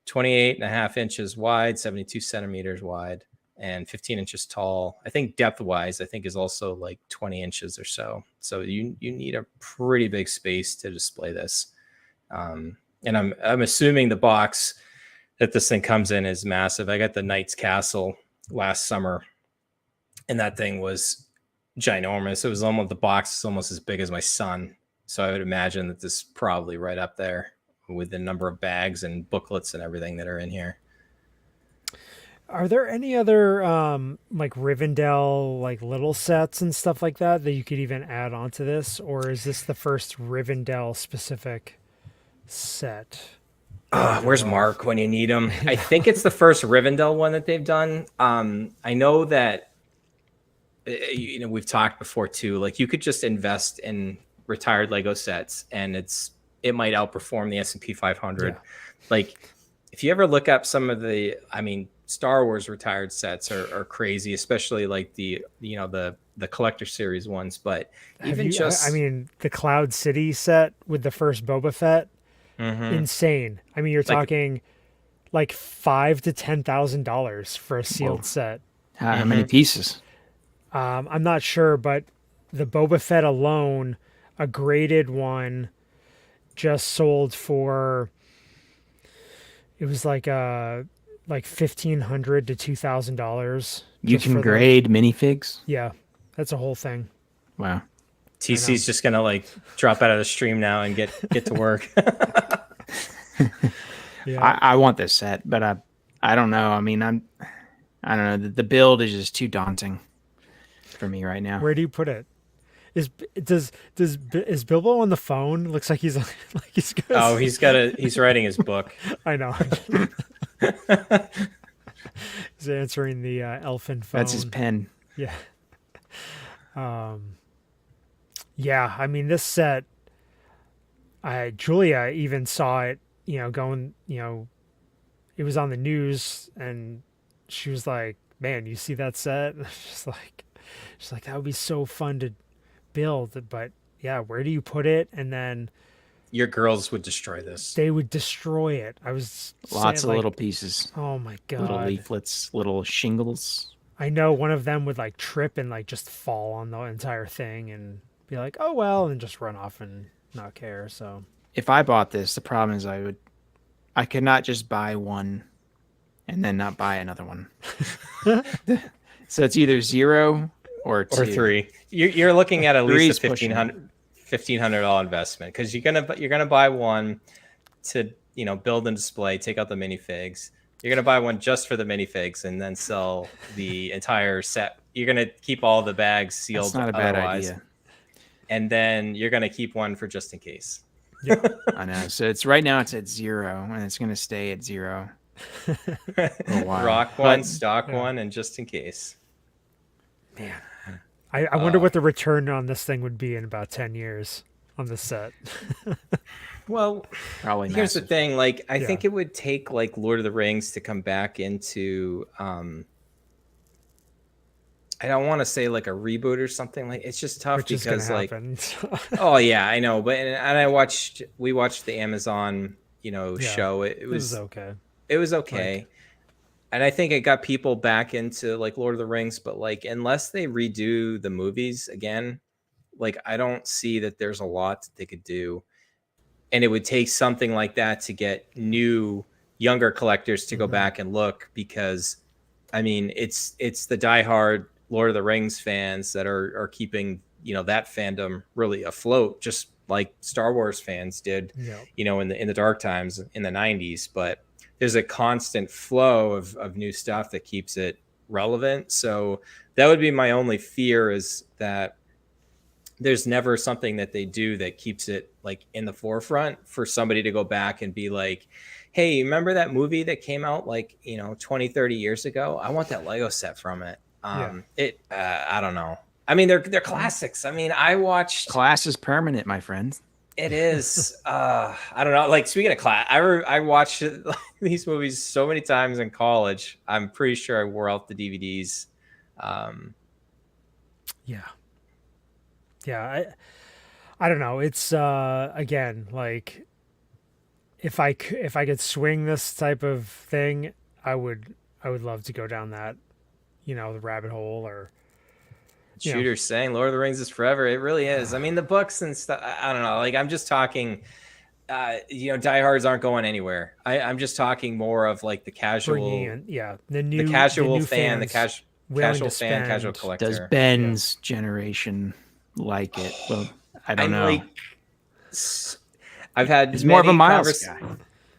28.5 inches wide, 72 centimeters wide, and 15 inches tall. I think depth wise, is also like 20 inches or so. So you need a pretty big space to display this. And I'm assuming the box that this thing comes in is massive. I got the Knight's Castle last summer, and that thing was ginormous. It was almost, the box is almost as big as my son. So I would imagine that this is probably right up there with the number of bags and booklets and everything that are in here. Are there any other like Rivendell like little sets and stuff like that you could even add onto this, or is this the first Rivendell specific set? Where's Mark when you need him? I think it's the first Rivendell one that they've done. I know that we've talked before too. Like you could just invest in retired Lego sets and it might outperform the S&P 500. Yeah. Like if you ever look up some of the, Star Wars retired sets are crazy, especially like the collector series ones. But the Cloud City set with the first Boba Fett, insane. You're talking like $5,000 to $10,000 for a sealed set. How many pieces? I'm not sure, but the Boba Fett alone, a graded one, just sold for, it was like $1,500 to $2,000. You can grade minifigs? Yeah, that's a whole thing. Wow. TC's just gonna like drop out of the stream now and get to work. Yeah. I want this set, but I don't know. I don't know. The build is just too daunting for me right now. Where do you put it? Is Bilbo on the phone? Looks like he's he's writing his book. I know. He's answering the elfin phone. That's his pen. Yeah. Yeah. This set, Julia even saw it, going, it was on the news and she was like, man, you see that set? She's like, that would be so fun to build, but yeah, where do you put it? And then your girls would destroy this. They would destroy it. I was lots of little pieces. Oh my god! Little leaflets, little shingles. I know one of them would like trip and like just fall on the entire thing and be like, "Oh well," and just run off and not care. So if I bought this, the problem is I could not just buy one and then not buy another one. So it's either 0 or 2. Or 3. You're looking at least a $1,500 investment because you're gonna buy one to build and display, take out the minifigs, You're gonna buy one just for the minifigs and then sell the entire set. You're gonna keep all the bags sealed. That's not a bad otherwise, idea. And then you're gonna keep one for just in case. I know. So it's right now it's at 0, and it's gonna stay at 0 for a while. Rock one, But- stock one, and just in case. Man, I wonder what the return on this thing would be in about 10 years on this set. Well, Probably here's the massive. thing. Like, I Yeah. think it would take like Lord of the Rings to come back into. I don't want to say like a reboot or something. Like, it's just tough Which is going because to like. happen. Oh yeah, I know. But and we watched the Amazon, Yeah, show. It This was is okay. it was okay. And I think it got people back into like Lord of the Rings, but like unless they redo the movies again, like I don't see that there's a lot that they could do. And it would take something like that to get new younger collectors to go back and look, because I mean it's the diehard Lord of the Rings fans that are keeping, that fandom really afloat, just like Star Wars fans did, Yeah. in the dark times in the 90s. But there's a constant flow of new stuff that keeps it relevant. So that would be my only fear, is that there's never something that they do that keeps it like in the forefront for somebody to go back and be like, hey, remember that movie that came out like, 20, 30 years ago? I want that Lego set from it. I don't know. I mean, they're classics. I mean, I watched. Class is permanent, my friend. It is. I don't know. Like, speaking of class, I watched these movies so many times in college. I'm pretty sure I wore out the DVDs. Yeah. I don't know. It's again, like if I could swing this type of thing, I would love to go down that, the rabbit hole. Or Shooter's saying Lord of the Rings is forever. It really is. I mean, the books and stuff, I don't know. Like, I'm just talking, diehards aren't going anywhere. I'm just talking more of like the casual, bringing in, the casual new fan, the fans willing casual to fan, casual spend. collector. Does Ben's generation like it? Well, I don't know. I've had He's more of a many Miles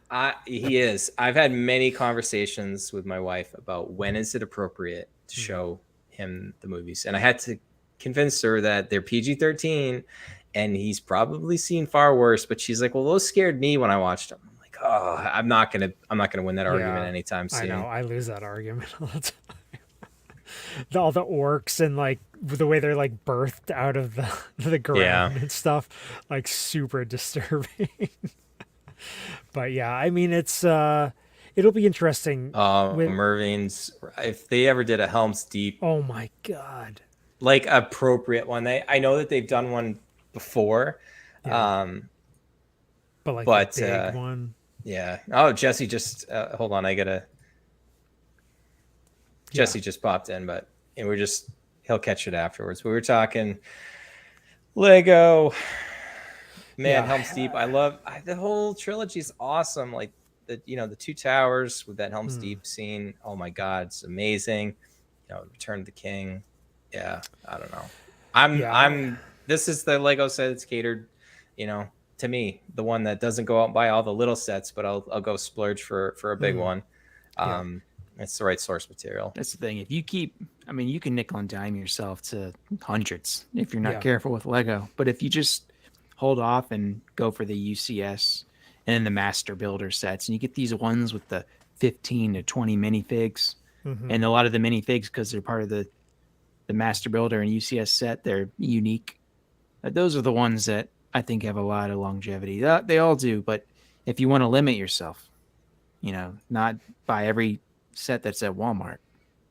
guy. He is. I've had many conversations with my wife about when is it appropriate to show him the movies, and I had to convince her that they're PG-13, and he's probably seen far worse. But she's like, "Well, those scared me when I watched them." I'm like, "Oh, I'm not gonna win that argument anytime soon." I know. I lose that argument all the time. All the orcs and like the way they're like birthed out of the ground and stuff, like super disturbing. But yeah, I mean, it's it'll be interesting. Mervin's, if they ever did a Helm's Deep, oh my god, like appropriate one. I know that they've done one before, but like the big one. Yeah. Oh, Jesse just hold on. Jesse just popped in, but he'll catch it afterwards. We were talking Lego, man. Helm's Deep. I love the whole trilogy is awesome. Like the Two Towers with that Helm's Deep scene. Oh my god, it's amazing. Return of the King. Yeah, I don't know. This is the Lego set that's catered, to me, the one that doesn't go out and buy all the little sets, but I'll go splurge for a big one. It's the right source material. That's the thing. If you you can nickel and dime yourself to hundreds if you're not careful with Lego. But if you just hold off and go for the UCS and then the Master Builder sets, and you get these ones with the 15 to 20 minifigs, and a lot of the minifigs, because they're part of the Master Builder and UCS set, they're unique. Those are the ones that I think have a lot of longevity. They all do, but if you want to limit yourself, not buy every set that's at Walmart.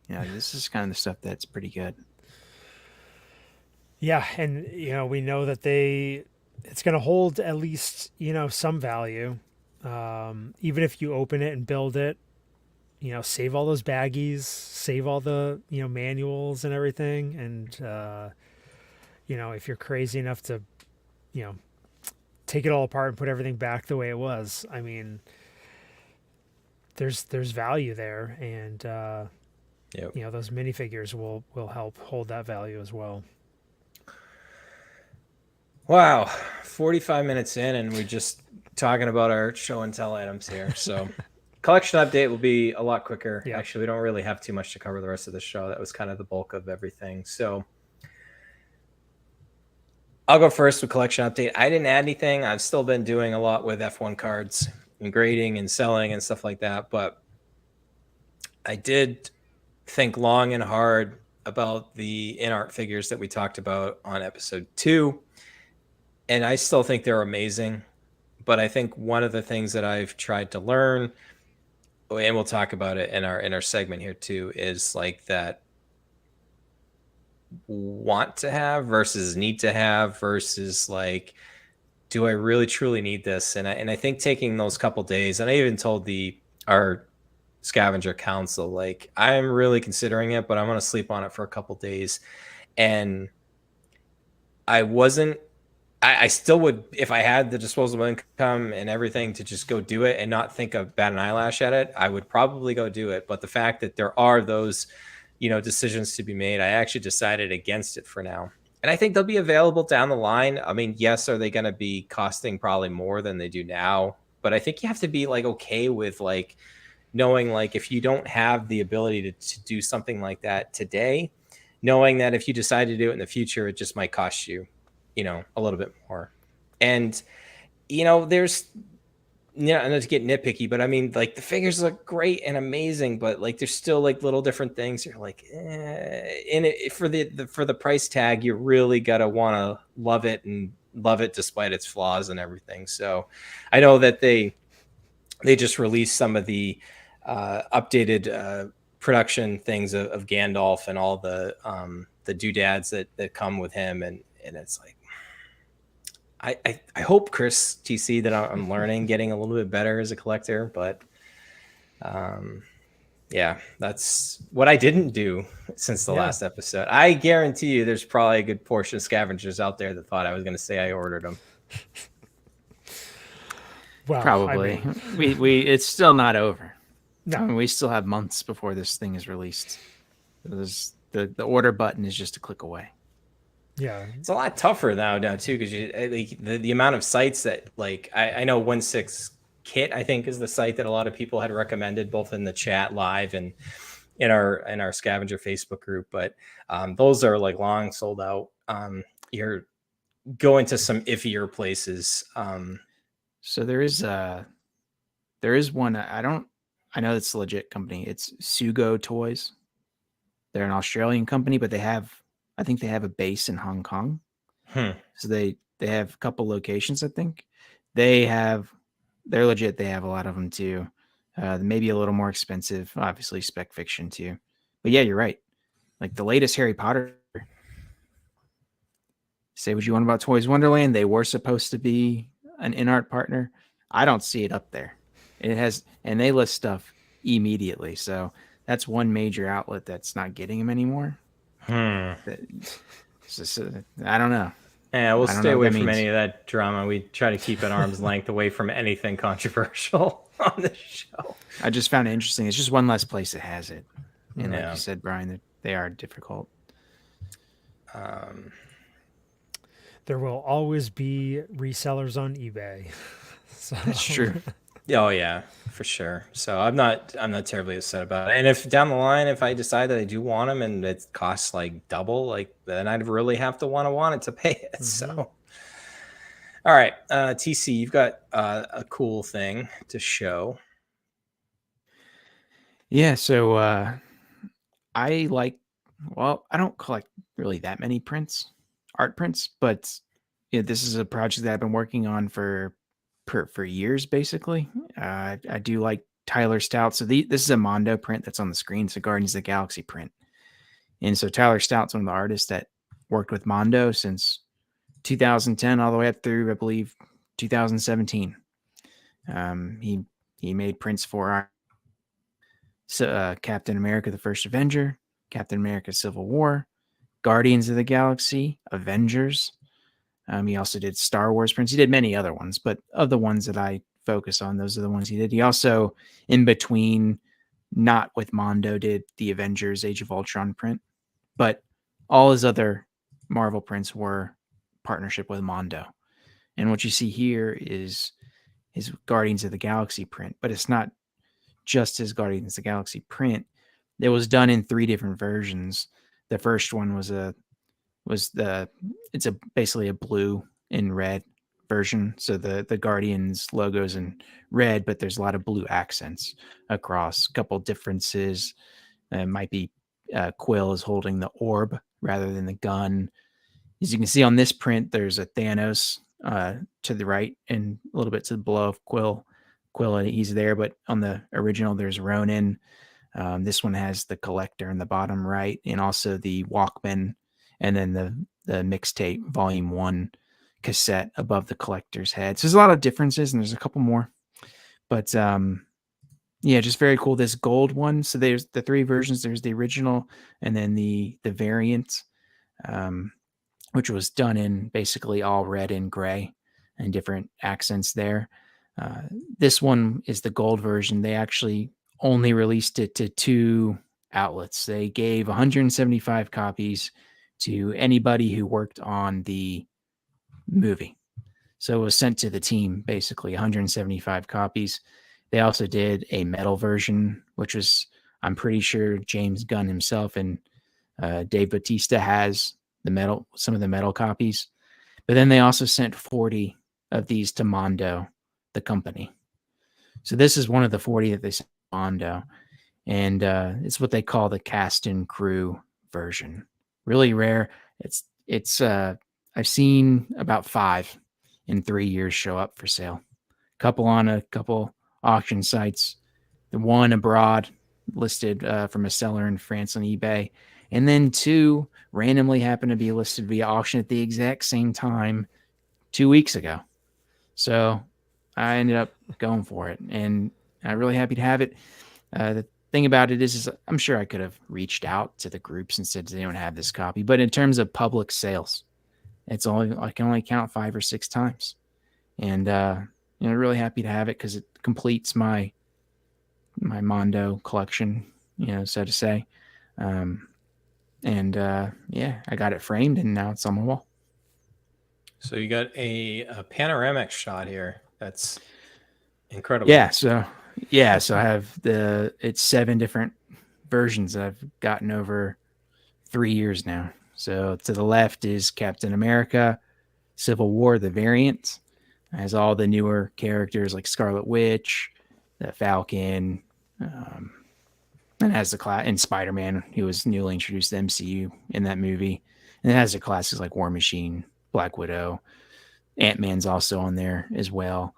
This is kind of the stuff that's pretty good. Yeah, and we know that it's going to hold at least some value, even if you open it and build it. Save all those baggies, save all the manuals and everything, and if you're crazy enough to take it all apart and put everything back the way it was, I mean, there's value there, and those minifigures will help hold that value as well. Wow, 45 minutes in, and we're just talking about our show and tell items here. So collection update will be a lot quicker. Yeah. Actually, we don't really have too much to cover the rest of the show. That was kind of the bulk of everything. So I'll go first with collection update. I didn't add anything. I've still been doing a lot with F1 cards and grading and selling and stuff like that. But I did think long and hard about the in-art figures that we talked about on episode 2. And I still think they're amazing. But I think one of the things that I've tried to learn, and we'll talk about it in our segment here too, is like that want to have versus need to have versus like, do I really truly need this? And I think taking those couple days, and I even told our scavenger council, like, I'm really considering it, but I'm going to sleep on it for a couple days. And I still would, if I had the disposable income and everything to just go do it and not think of bat an eyelash at it, I would probably go do it. But the fact that there are those, decisions to be made, I actually decided against it for now. And I think they'll be available down the line. I mean, yes, are they going to be costing probably more than they do now? But I think you have to be like okay with like knowing like if you don't have the ability to do something like that today, knowing that if you decide to do it in the future, it just might cost you a little bit more. And, there's, not to get nitpicky, but I mean, like the figures look great and amazing, but like, there's still like little different things. You're like, and for the price tag, you really got to want to love it and love it despite its flaws and everything. So I know that they just released some of the updated production things of Gandalf and all the doodads that come with him. And it's like, I hope, Chris TC, that I'm learning, getting a little bit better as a collector, but yeah, that's what I didn't do since the last episode. I guarantee you there's probably a good portion of scavengers out there that thought I was going to say I ordered them. Well, probably. We it's still not over. No. I mean, we still have months before this thing is released. The order button is just a click away. Yeah, it's a lot tougher now too, because the amount of sites that like I know 1/6 Kit, I think, is the site that a lot of people had recommended both in the chat live and in our scavenger Facebook group, but those are like long sold out. You're going to some iffier places. So there is one. I know it's a legit company. It's Sugo Toys. They're an Australian company, but I think they have a base in Hong Kong. So they have a couple locations. I think they're legit. They have a lot of them too. Maybe a little more expensive, obviously spec fiction too. But yeah, you're right. Like the latest Harry Potter. Say what you want about Toys Wonderland. They were supposed to be an in-art partner. I don't see it up there. And they list stuff immediately. So that's one major outlet that's not getting them anymore. I don't know. Yeah, we'll stay away from any of that drama. We try to keep an arm's length away from anything controversial on this show. I just found it interesting. It's just one less place that has it. And like you said, Brian, they are difficult. There will always be resellers on eBay. So. That's true. Oh yeah, for sure. So I'm not terribly upset about it. And if down the line, if I decide that I do want them and it costs like double, like then I'd really have to want it to pay it. Mm-hmm. So, all right, TC, you've got a cool thing to show. Yeah. So I don't collect really that many art prints, but this is a project that I've been working on for years, basically. I do like Tyler Stout. So this is a Mondo print that's on the screen. It's a Guardians of the Galaxy print. And so Tyler Stout's one of the artists that worked with Mondo since 2010 all the way up through, I believe, 2017. He made prints for Captain America, the First Avenger, Captain America, Civil War, Guardians of the Galaxy, Avengers. He also did Star Wars prints. He did many other ones, but of the ones that I focus on, those are the ones he did. He also, in between, not with Mondo, did the Avengers Age of Ultron print, but all his other Marvel prints were partnership with Mondo. And what you see here is his Guardians of the Galaxy print, but it's not just his Guardians of the Galaxy print. It was done in 3 different versions. The first one was basically a blue and red version. So the Guardians logo's in red, but there's a lot of blue accents across. A couple differences. It might be Quill is holding the orb rather than the gun. As you can see on this print, there's a Thanos to the right and a little bit to the below of Quill. He's there, but on the original, there's Ronin. This one has the collector in the bottom right, and also the Walkman, and then the mixtape Volume 1 cassette above the collector's head. So there's a lot of differences, and there's a couple more. But yeah, just very cool. This gold one. So there's the 3 versions. There's the original, and then the variant, which was done in basically all red and gray and different accents there. This one is the gold version. They actually only released it to 2 outlets. They gave 175 copies to anybody who worked on the movie. So it was sent to the team, basically 175 copies. They also did a metal version, which was, I'm pretty sure James Gunn himself and Dave Bautista has some of the metal copies. But then they also sent 40 of these to Mondo, the company. So this is one of the 40 that they sent to Mondo. And it's what they call the cast and crew version. Really rare. It's I've seen about 5 in 3 years show up for sale. Couple on a couple auction sites. The one abroad listed from a seller in France on eBay. And then 2 randomly happened to be listed via auction at the exact same time 2 weeks ago. So I ended up going for it, and I'm really happy to have it. The thing about it is I'm sure I could have reached out to the groups and said they don't have this copy, but in terms of public sales, I can only count 5 or 6 times, and really happy to have it because it completes my Mondo collection, so to say. I got it framed, and now it's on my wall. So you got a panoramic shot here. That's incredible. Yeah. So I have it's 7 different versions that I've gotten over 3 years now. So to the left is Captain America, Civil War, the variant. It has all the newer characters like Scarlet Witch, the Falcon, and has the class and Spider-Man, who was newly introduced to the MCU in that movie. And it has the classics like War Machine, Black Widow, Ant-Man's also on there as well.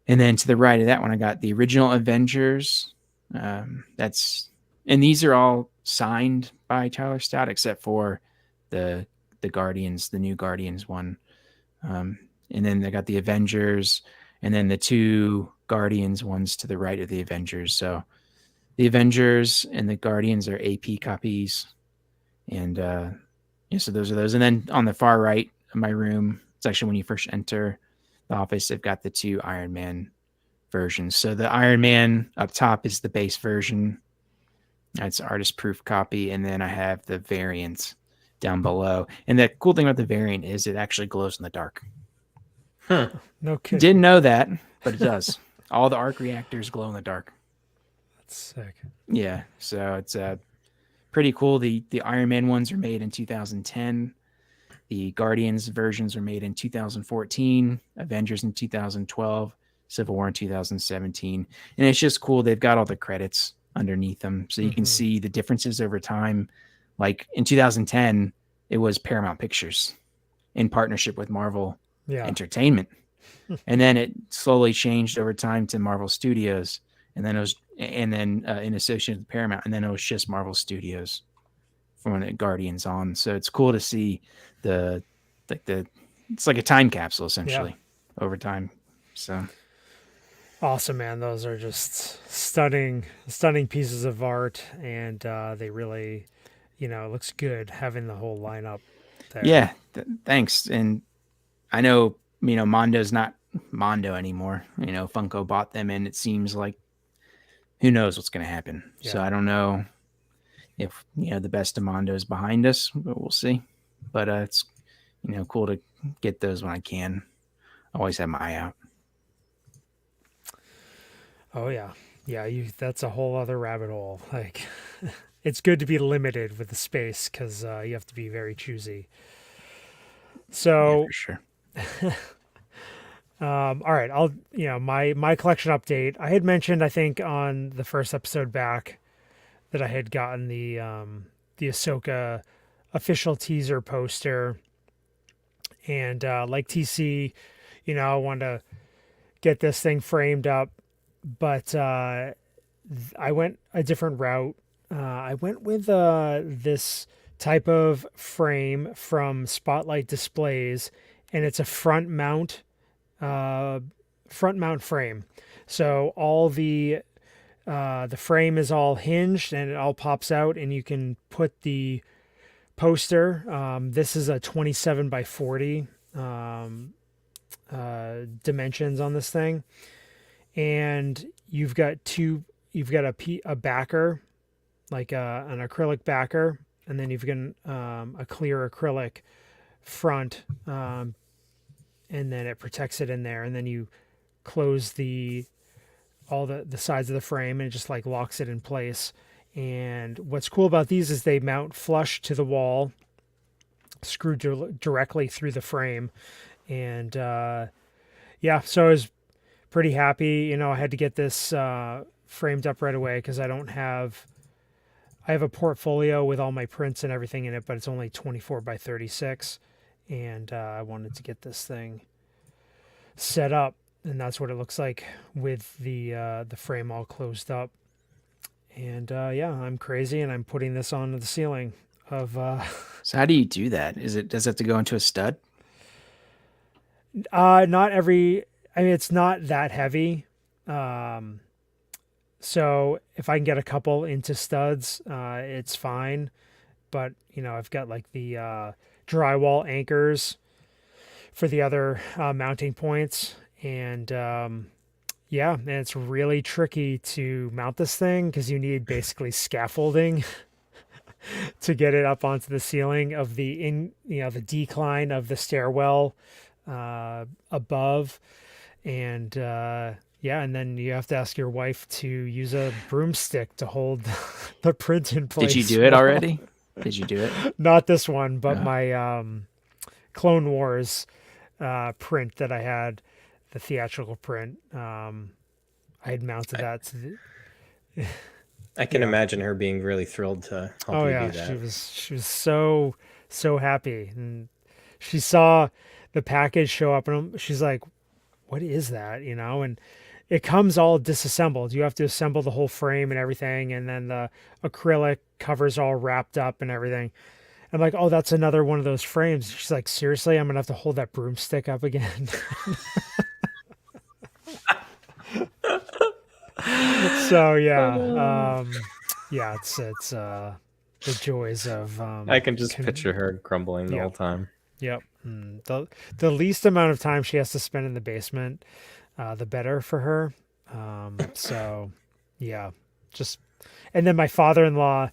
And then to the right of that one, I got the original Avengers. And these are all signed by Tyler Stout, except for the Guardians, the new Guardians one. And then I got the Avengers, and then the 2 Guardians ones to the right of the Avengers. So the Avengers and the Guardians are AP copies. And so those are those. And then on the far right of my room, it's actually when you first enter the office, they've got the 2 Iron Man versions. So the Iron Man up top is the base version. That's artist proof copy. And then I have the variant down below. And the cool thing about the variant is it actually glows in the dark. Huh. No kidding. Didn't know that, but it does. All the arc reactors glow in the dark. That's sick. Yeah. So it's pretty cool. The Iron Man ones are made in 2010. The Guardians versions were made in 2014, Avengers in 2012, Civil War in 2017. And it's just cool. They've got all the credits underneath them. So you can see the differences over time. Like in 2010, it was Paramount Pictures in partnership with Marvel Entertainment. And then it slowly changed over time to Marvel Studios. And then in association with Paramount. And then it was just Marvel Studios from when it Guardians on. So it's cool to see it's like a time capsule essentially over time. So awesome, man. Those are just stunning pieces of art, and they really, it looks good having the whole lineup there. Yeah, thanks. And I know, Mondo's not Mondo anymore. Funko bought them, and it seems like who knows what's going to happen. Yeah. So I don't know if the best of Mondo is behind us, but we'll see. But it's cool to get those when I can. Always have my eye out. Oh yeah, Yeah, that's a whole other rabbit hole. Like, it's good to be limited with the space because you have to be very choosy. Yeah, So, for sure. all right, my collection update. I had mentioned, I think, on the first episode back that I had gotten the Ahsoka official teaser poster, and like TC, I wanted to get this thing framed up, but I went a different route. I went with this type of frame from Spotlight Displays, and it's a front mount frame. So all the frame is all hinged and it all pops out, and you can put the poster. This is a 27 by 40 dimensions on this thing, and you've got a backer, like an acrylic backer, and then you've got a clear acrylic front, and then it protects it in there, and then you close all the sides of the frame, and it just like locks it in place. And what's cool about these is they mount flush to the wall, screwed directly through the frame. And yeah, so I was pretty happy. I had to get this framed up right away because I have a portfolio with all my prints and everything in it, but it's only 24 by 36. And I wanted to get this thing set up, and that's what it looks like with the frame all closed up. And yeah, I'm crazy, and I'm putting this on the ceiling of. So how do you do that? Does it have to go into a stud? Not every. I mean, it's not that heavy. So if I can get a couple into studs, it's fine. But I've got like the drywall anchors for the other mounting points, and yeah, and it's really tricky to mount this thing because you need basically scaffolding to get it up onto the ceiling of the decline of the stairwell above, and yeah, and then you have to ask your wife to use a broomstick to hold the print in place. Did you do it already? Did you do it? Not this one, but my Clone Wars print that I had, the theatrical print. I had mounted that to the. I can imagine her being really thrilled to help you do that. She was so happy, and she saw the package show up, and she's like, "What is that?" And it comes all disassembled. You have to assemble the whole frame and everything, and then the acrylic cover's all wrapped up and everything. I'm like, "Oh, that's another one of those frames." She's like, "Seriously, I'm gonna have to hold that broomstick up again." So yeah, yeah, it's the joys of. I can just picture her grumbling the whole time. Yep. The least amount of time she has to spend in the basement, the better for her. So yeah, and then my father-in-law,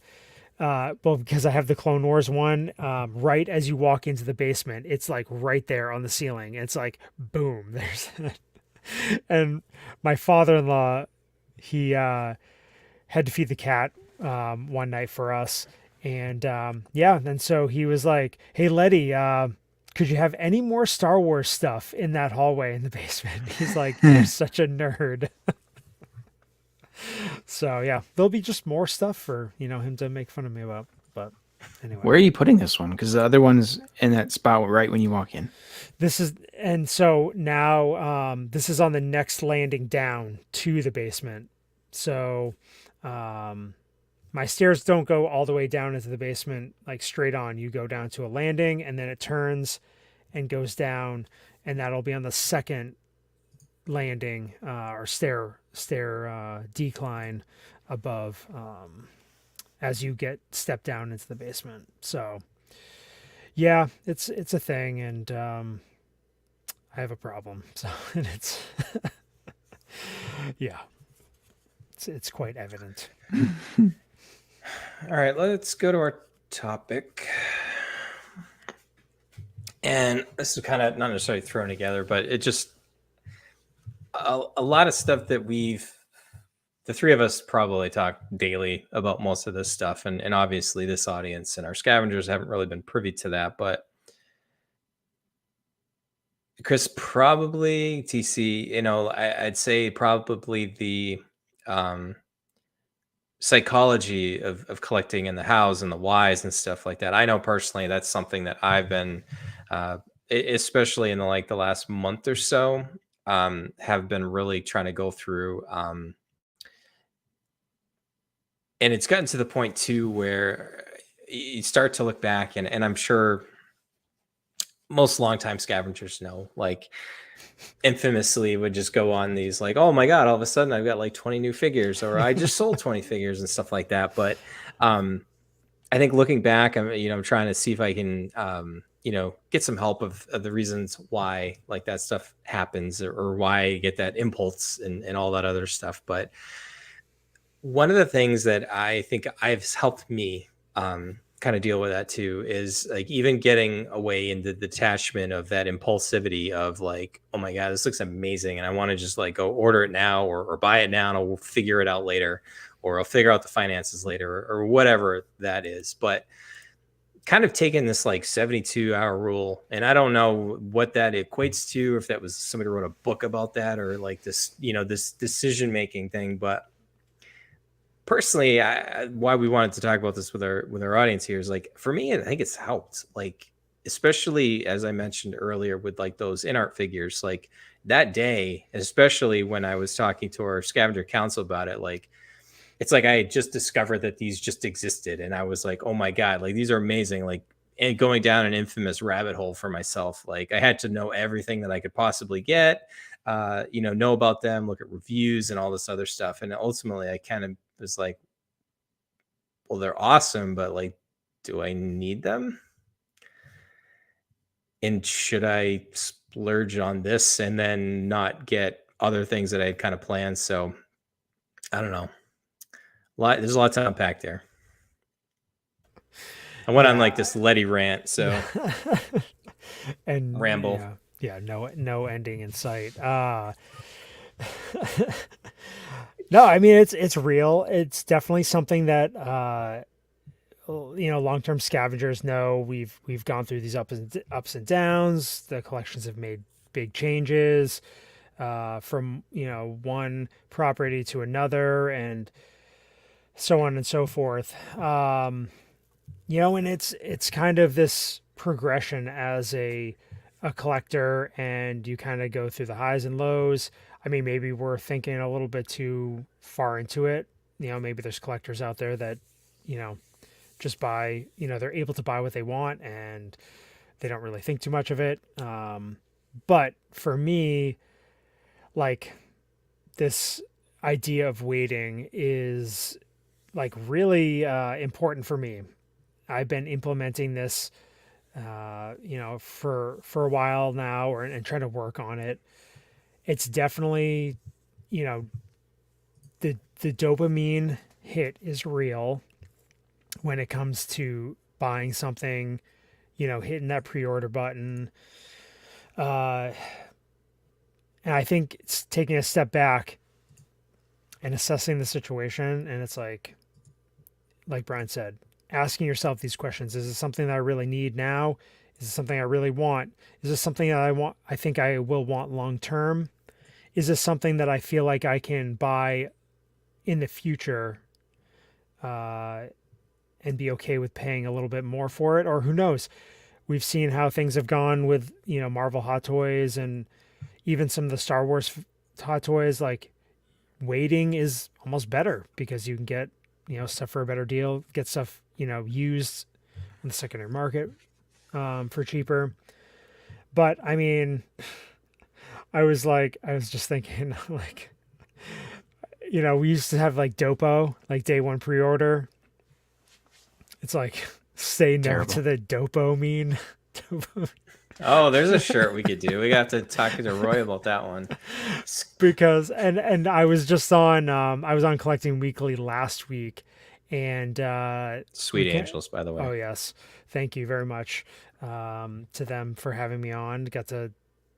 well, because I have the Clone Wars one, right as you walk into the basement, it's like right there on the ceiling. It's like, boom, there's that. And my father-in-law, he had to feed the cat one night for us. And yeah, and so he was like, "Hey, Letty, could you have any more Star Wars stuff in that hallway in the basement?" He's like, "You're such a nerd." So yeah, there'll be just more stuff for him to make fun of me about. But anyway, where are you putting this one? Because the other one's in that spot right when you walk in. And so now this is on the next landing down to the basement. So my stairs don't go all the way down into the basement, like straight on. You go down to a landing, and then it turns and goes down, and that'll be on the second landing or stair decline above as you step down into the basement. So yeah, it's a thing, and I have a problem. So and it's yeah, it's quite evident. All right, let's go to our topic. And this is kind of not necessarily thrown together, but it just a lot of stuff that the three of us probably talk daily about most of this stuff, and obviously this audience and our scavengers haven't really been privy to that. But Chris, probably TC, I'd say probably the um, psychology of collecting in the hows and the whys and stuff like that. I know personally that's something that I've been, especially in the last month or so, have been really trying to go through. And it's gotten to the point too where you start to look back, and I'm sure most longtime scavengers know, like infamously would just go on these like, oh my god, all of a sudden I've got like 20 new figures, or I just sold 20 figures and stuff like that. But I think looking back, I'm trying to see if I can get some help of the reasons why like that stuff happens, or why I get that impulse and all that other stuff. But one of the things that I think I've helped me kind of deal with that too is like even getting away in the detachment of that impulsivity of like, oh my god, this looks amazing, and I want to just like go order it now, or buy it now, and I'll figure it out later, or I'll figure out the finances later, or whatever that is. But kind of taking this like 72-hour rule, and I don't know what that equates to, if that was somebody wrote a book about that, or like this this decision making thing. But personally, why we wanted to talk about this with our audience here is like, for me, I think it's helped, like, especially as I mentioned earlier with like those in art figures, like that day, especially when I was talking to our scavenger council about it, like it's like I had just discovered that these just existed, and I was like, oh my god, like these are amazing, like, and going down an infamous rabbit hole for myself. Like I had to know everything that I could possibly get, know about them, look at reviews and all this other stuff. And ultimately I kind of was like, well, they're awesome, but like, do I need them? And should I splurge on this and then not get other things that I had kind of planned? So I don't know. There's a lot to unpack there. I went on like this Letty rant, so and ramble. No ending in sight. No, I mean it's real. It's definitely something that long-term scavengers know. We've gone through these ups and downs. The collections have made big changes from one property to another, and so on and so forth. And it's kind of this progression as a collector, and you kind of go through the highs and lows. I mean, maybe we're thinking a little bit too far into it. Maybe there's collectors out there that, just buy, they're able to buy what they want and they don't really think too much of it. But for me, like, this idea of waiting is like really important for me. I've been implementing this, for a while now, and trying to work on it. It's definitely, the dopamine hit is real when it comes to buying something, hitting that pre-order button. And I think it's taking a step back and assessing the situation. And it's like Bryan said, asking yourself these questions. Is this something that I really need now? Is this something I really want? Is this something that I think I will want long-term? Is this something that I feel like I can buy in the future, and be okay with paying a little bit more for it? Or who knows? We've seen how things have gone with, Marvel Hot Toys, and even some of the Star Wars Hot Toys. Like, waiting is almost better because you can get, stuff for a better deal, get stuff, used on the secondary market for cheaper. But I mean, I was just thinking, like, we used to have like Dopo, like day one pre-order. It's like, say no Terrible. to the dopamine. Oh, there's a shirt we could do. We got to talk to Roy about that one. Because and I was just on I was on Collecting Weekly last week, and Sweet Angels, by the way. Oh yes, thank you very much to them for having me on. Got to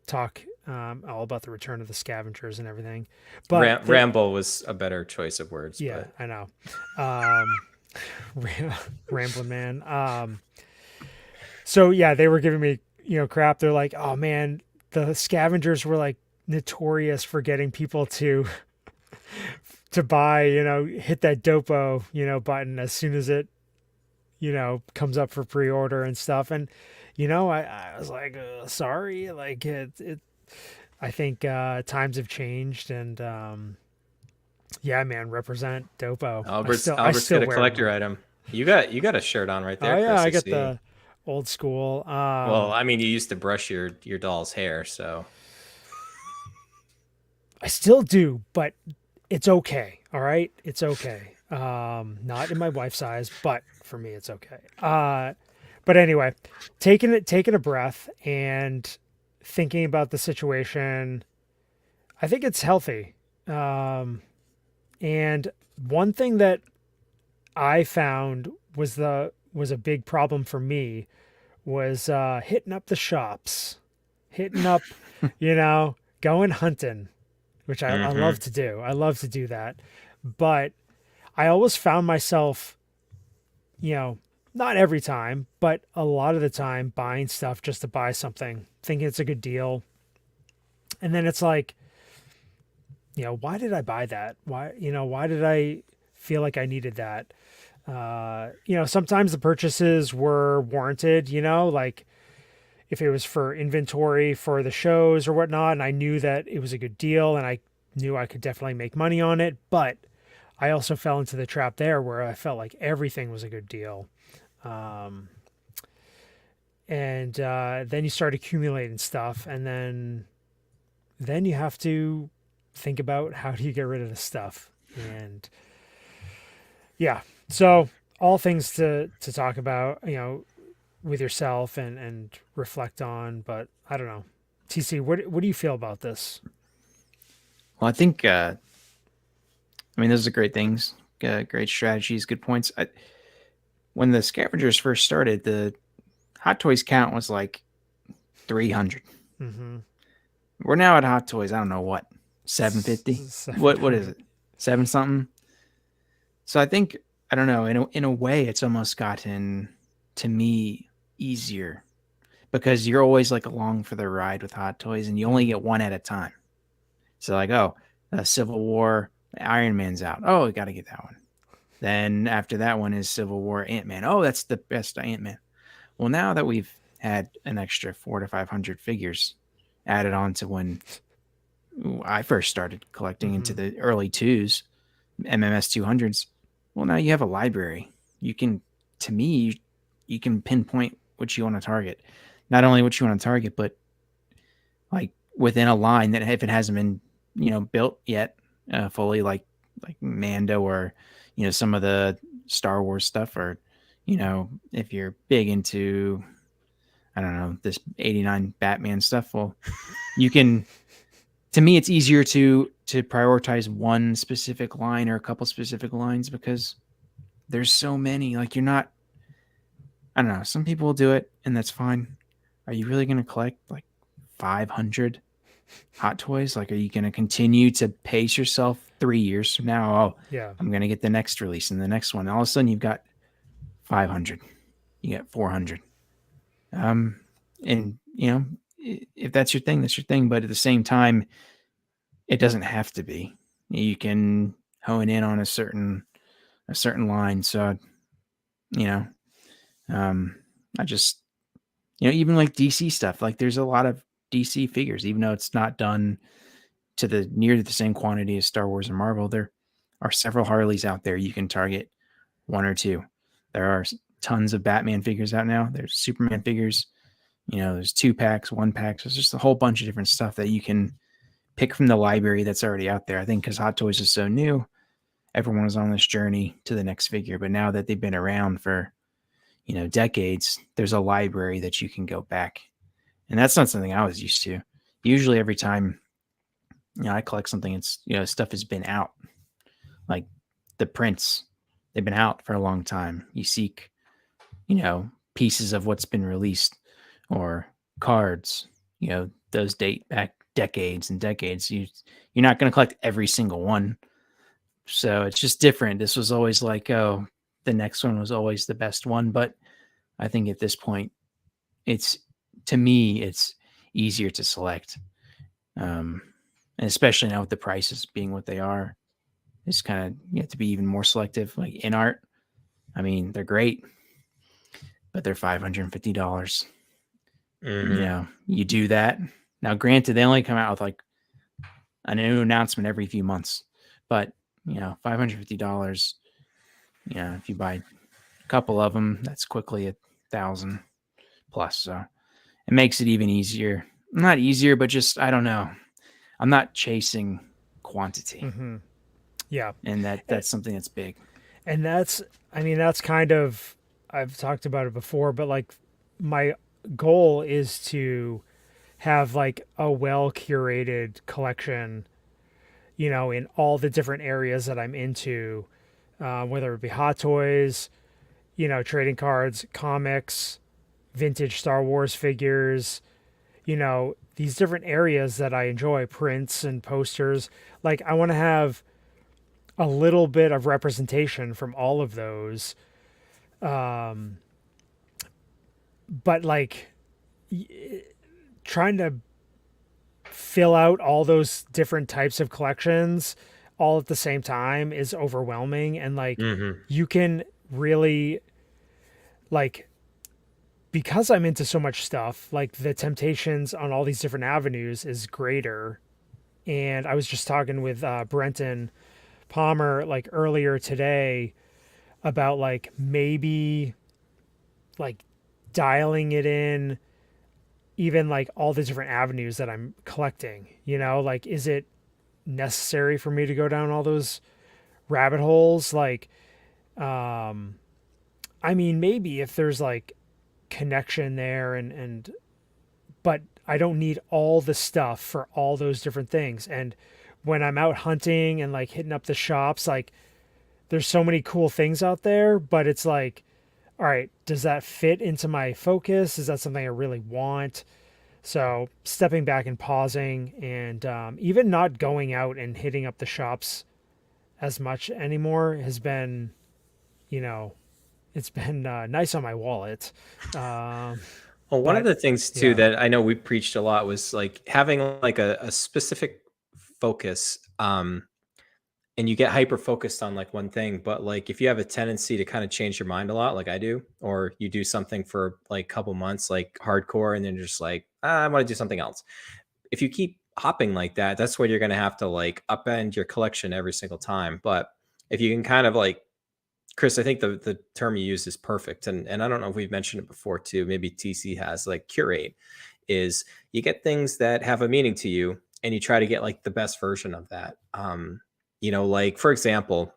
talk all about the return of the Scavengers and everything. But Ramble was a better choice of words. yeah, But I know. Rambling man. So yeah, they were giving me, crap. They're like, oh man, the Scavengers were like notorious for getting people to buy, hit that dopo, button as soon as it, comes up for pre-order and stuff. And, I was like, sorry, like I think times have changed, and yeah, man, represent Dopo. Albert's I still got a wear collector them. item. You got a shirt on right there. Oh yeah, Chris, I got see. the old school. Well, I mean, you used to brush your doll's hair, so I still do, but it's okay. All right, it's okay. Not in my wife's size, but for me, it's okay. But anyway, taking a breath and thinking about the situation, I think it's healthy. And one thing that I found was a big problem for me was hitting up the shops, hitting up, going hunting, which I love to do. I love to do that. But I always found myself, not every time, but a lot of the time buying stuff just to buy something, thinking it's a good deal. And then it's like, why did I buy that? Why did I feel like I needed that? Sometimes the purchases were warranted, like if it was for inventory for the shows or whatnot, and I knew that it was a good deal and I knew I could definitely make money on it. But I also fell into the trap there where I felt like everything was a good deal. And then you start accumulating stuff, and then you have to think about how do you get rid of the stuff. And yeah, so all things to talk about, with yourself and reflect on. But I don't know, TC, what do you feel about this? Well, I think those are great things, great strategies, good points. When the Scavengers first started, the Hot Toys count was like 300. Mm-hmm. We're now at Hot Toys, I don't know what, 750. What is it, 7 something? So I think, I don't know, in a way it's almost gotten, to me, easier, because you're always like along for the ride with Hot Toys, and you only get one at a time. So like, Civil War, Iron Man's out, we got to get that one. Then after that one is Civil War, Ant-Man. That's the best Ant-Man. Well, now that we've had an extra 400 to 500 figures added on to when I first started collecting into the early 2s, MMS 200s, well, now you have a library. You can pinpoint what you want to target. Not only what you want to target, but like within a line that if it hasn't been, built yet fully, like Mando or, some of the Star Wars stuff, or, if you're big into, I don't know, this 89 Batman stuff, well, you can, to me, it's easier to prioritize one specific line or a couple specific lines, because there's so many. Like, you're not, I don't know, some people will do it and that's fine. Are you really going to collect like 500 Hot Toys? Like, are you going to continue to pace yourself 3 years from now? Yeah, I'm going to get the next release and the next one. All of a sudden you've got 500, you got 400. And if that's your thing, that's your thing. But at the same time, it doesn't have to be. You can hone in on a certain line. So, I just, even like DC stuff, like there's a lot of DC figures, even though it's not done to near the same quantity as Star Wars and Marvel. There are several Harleys out there. You can target one or two. There are tons of Batman figures out now. There's Superman figures, there's 2-packs, 1-packs. There's just a whole bunch of different stuff that you can pick from the library that's already out there. I think because Hot Toys is so new, everyone was on this journey to the next figure. But now that they've been around for, decades, there's a library that you can go back. And that's not something I was used to. Usually every time, I collect something, it's, stuff has been out. Like the prints, they've been out for a long time. You seek, pieces of what's been released, or cards, those date back decades and decades. You're not going to collect every single one. So it's just different. This was always like, oh, the next one was always the best one. But I think at this point, to me, it's easier to select. And especially now with the prices being what they are, it's kind of, you have to be even more selective. Like in art, I mean, they're great, but they're $550. You know, you do that. Now, granted, they only come out with like a new announcement every few months, but you know, $550. You know, if you buy a couple of them, that's quickly $1,000 plus. So it makes it even easier. Not easier, but just, I don't know. I'm not chasing quantity. Mm-hmm. Yeah. And that's something that's big. And that's kind of, I've talked about it before, but like my goal is to have like a well curated collection, you know, in all the different areas that I'm into, whether it be Hot Toys, you know, trading cards, comics, vintage Star Wars figures, you know, these different areas that I enjoy, prints and posters. Like I want to have a little bit of representation from all of those. But like trying to fill out all those different types of collections all at the same time is overwhelming. And like you can really, like, because I'm into so much stuff, like the temptations on all these different avenues is greater. And I was just talking with Brenton Palmer like earlier today about like maybe like dialing it in, even like all the different avenues that I'm collecting, you know, like, is it necessary for me to go down all those rabbit holes? Like, I mean, maybe if there's like connection there and, but I don't need all the stuff for all those different things. And when I'm out hunting and like hitting up the shops, like there's so many cool things out there, but it's like, all right, does that fit into my focus? Is that something I really want? So stepping back and pausing, and even not going out and hitting up the shops as much anymore has been, you know, it's been nice on my wallet. Well, one of the things too that I know we preached a lot was like having like a specific focus. And you get hyper focused on like one thing, but like if you have a tendency to kind of change your mind a lot, like I do, or you do something for like a couple months, like hardcore, and then you're just like, I want to do something else. If you keep hopping like that, that's where you're going to have to like upend your collection every single time. But if you can kind of like, Chris, I think the term you use is perfect. And I don't know if we've mentioned it before too, maybe TC has, like curate, is you get things that have a meaning to you and you try to get like the best version of that. You know, like for example,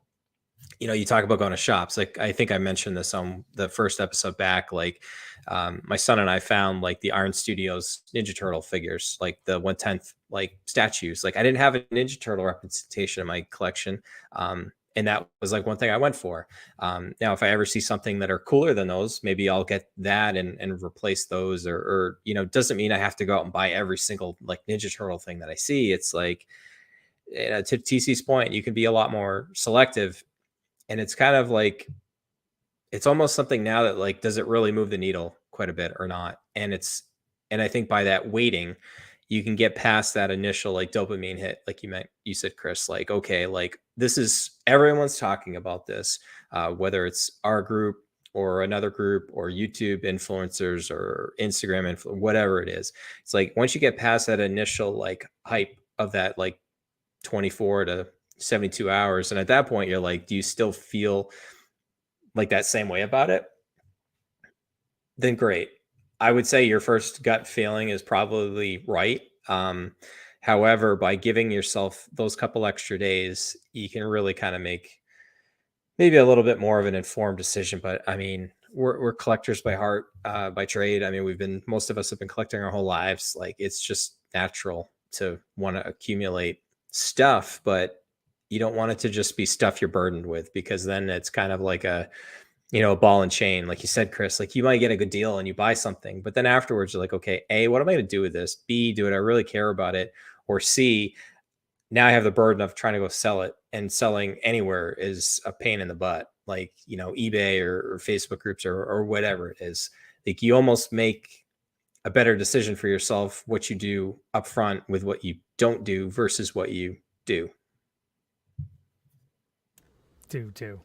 you know, you talk about going to shops. Like I think I mentioned this on the first episode back. Like my son and I found like the Iron Studios Ninja Turtle figures, like the 1/10 like statues. Like I didn't have a Ninja Turtle representation in my collection. And that was like one thing I went for. Now, if I ever see something that are cooler than those, maybe I'll get that and replace those, or, you know, doesn't mean I have to go out and buy every single like Ninja Turtle thing that I see. It's like, you know, to TC's point, you can be a lot more selective, and it's kind of like, it's almost something now that like, does it really move the needle quite a bit or not? And I think by that waiting, you can get past that initial like dopamine hit, like you said, Chris, like, okay, like this is, everyone's talking about this, whether it's our group or another group or YouTube influencers or Instagram whatever it is. It's like, once you get past that initial like hype of that, like 24 to 72 hours. And at that point, you're like, do you still feel like that same way about it? Then great. I would say your first gut feeling is probably right. However, by giving yourself those couple extra days, you can really kind of make maybe a little bit more of an informed decision. But I mean, we're collectors by heart, by trade. I mean, most of us have been collecting our whole lives. Like it's just natural to want to accumulate stuff, but you don't want it to just be stuff you're burdened with, because then it's kind of like a ball and chain, like you said, Chris. Like you might get a good deal and you buy something, but then afterwards you're like, okay, A, what am I going to do with this? B, do I really care about it? Or C, now I have the burden of trying to go sell it, and selling anywhere is a pain in the butt. Like, eBay or Facebook groups or whatever it is. Like you almost make a better decision for yourself what you do up front with what you don't do versus what you do. Do.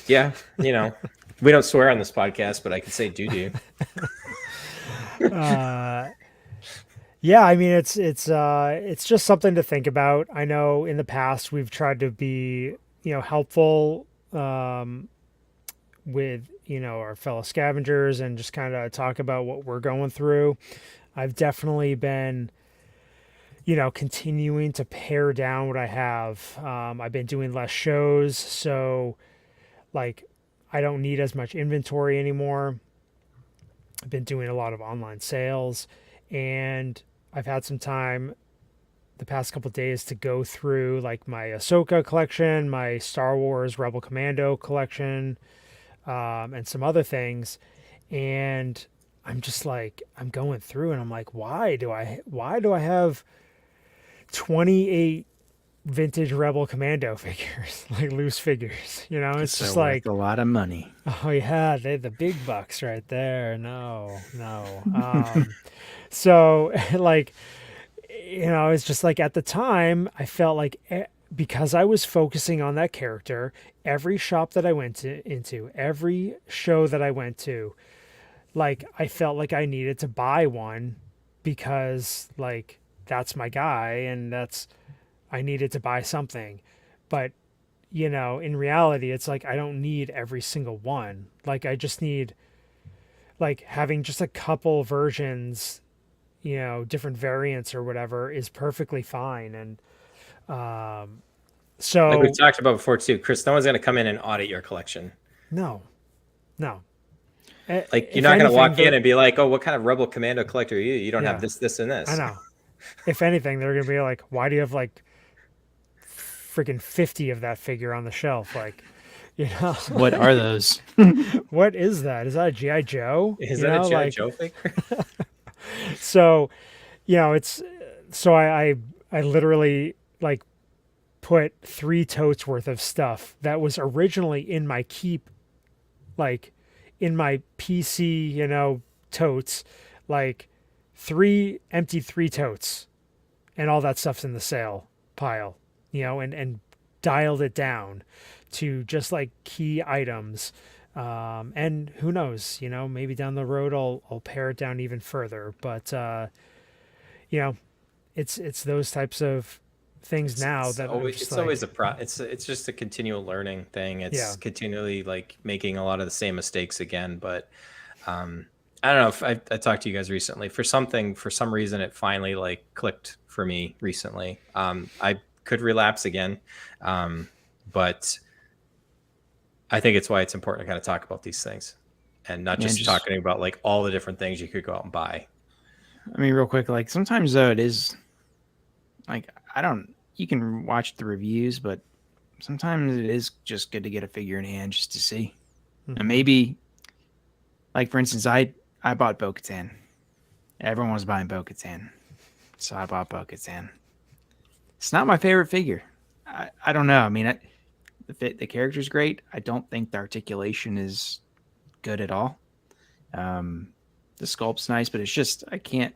Yeah, we don't swear on this podcast, but I can say do. Yeah, I mean it's just something to think about. I know in the past we've tried to be helpful with our fellow scavengers and just kind of talk about what we're going through. I've definitely been continuing to pare down what I have. I've been doing less shows, so like I don't need as much inventory anymore. I've been doing a lot of online sales, and I've had some time the past couple of days to go through like my Ahsoka collection, my Star Wars Rebel Commando collection, and some other things. And I'm just like, I'm going through and I'm like, why do I have 28 vintage Rebel Commando figures, like loose figures, it's just like a lot of money. Oh yeah, they're the big bucks right there. No. So like, it's just like at the time I felt like because I was focusing on that character, every shop that I went into, every show that I went to, like I felt like I needed to buy one because like that's my guy and I needed to buy something. But in reality, it's like I don't need every single one. Like I just need like having just a couple versions, different variants or whatever is perfectly fine. And so like we've talked about before too, Chris, no one's going to come in and audit your collection. No. Like you're not going to walk in and be like, oh, what kind of Rebel Commando collector are you? You don't have this, and this. I know. If anything, they're going to be like, why do you have like freaking 50 of that figure on the shelf? Like, What are those? What is that? Is that a G.I. Joe? Is that a G.I. Joe figure? So, I literally like put 3 totes worth of stuff that was originally in my keep, like in my PC, totes, like 3 totes, and all that stuff's in the sale pile, and dialed it down to just like key items. And who knows, maybe down the road I'll pare it down even further. But it's those types of things now that it's always it's just a continual learning thing. It's continually like making a lot of the same mistakes again. But I don't know if I talked to you guys recently for some reason it finally like clicked for me recently. I could relapse again, but I think it's why it's important to kind of talk about these things and not just talking about like all the different things you could go out and buy. I mean, real quick, like sometimes though it is like, you can watch the reviews, but sometimes it is just good to get a figure in hand just to see. Mm-hmm. And maybe like, for instance, I bought Bo-Katan. Everyone was buying Bo-Katan. So I bought Bo-Katan. It's not my favorite figure. I don't know. I mean, the character's great. I don't think the articulation is good at all. The sculpt's nice, but it's just I can't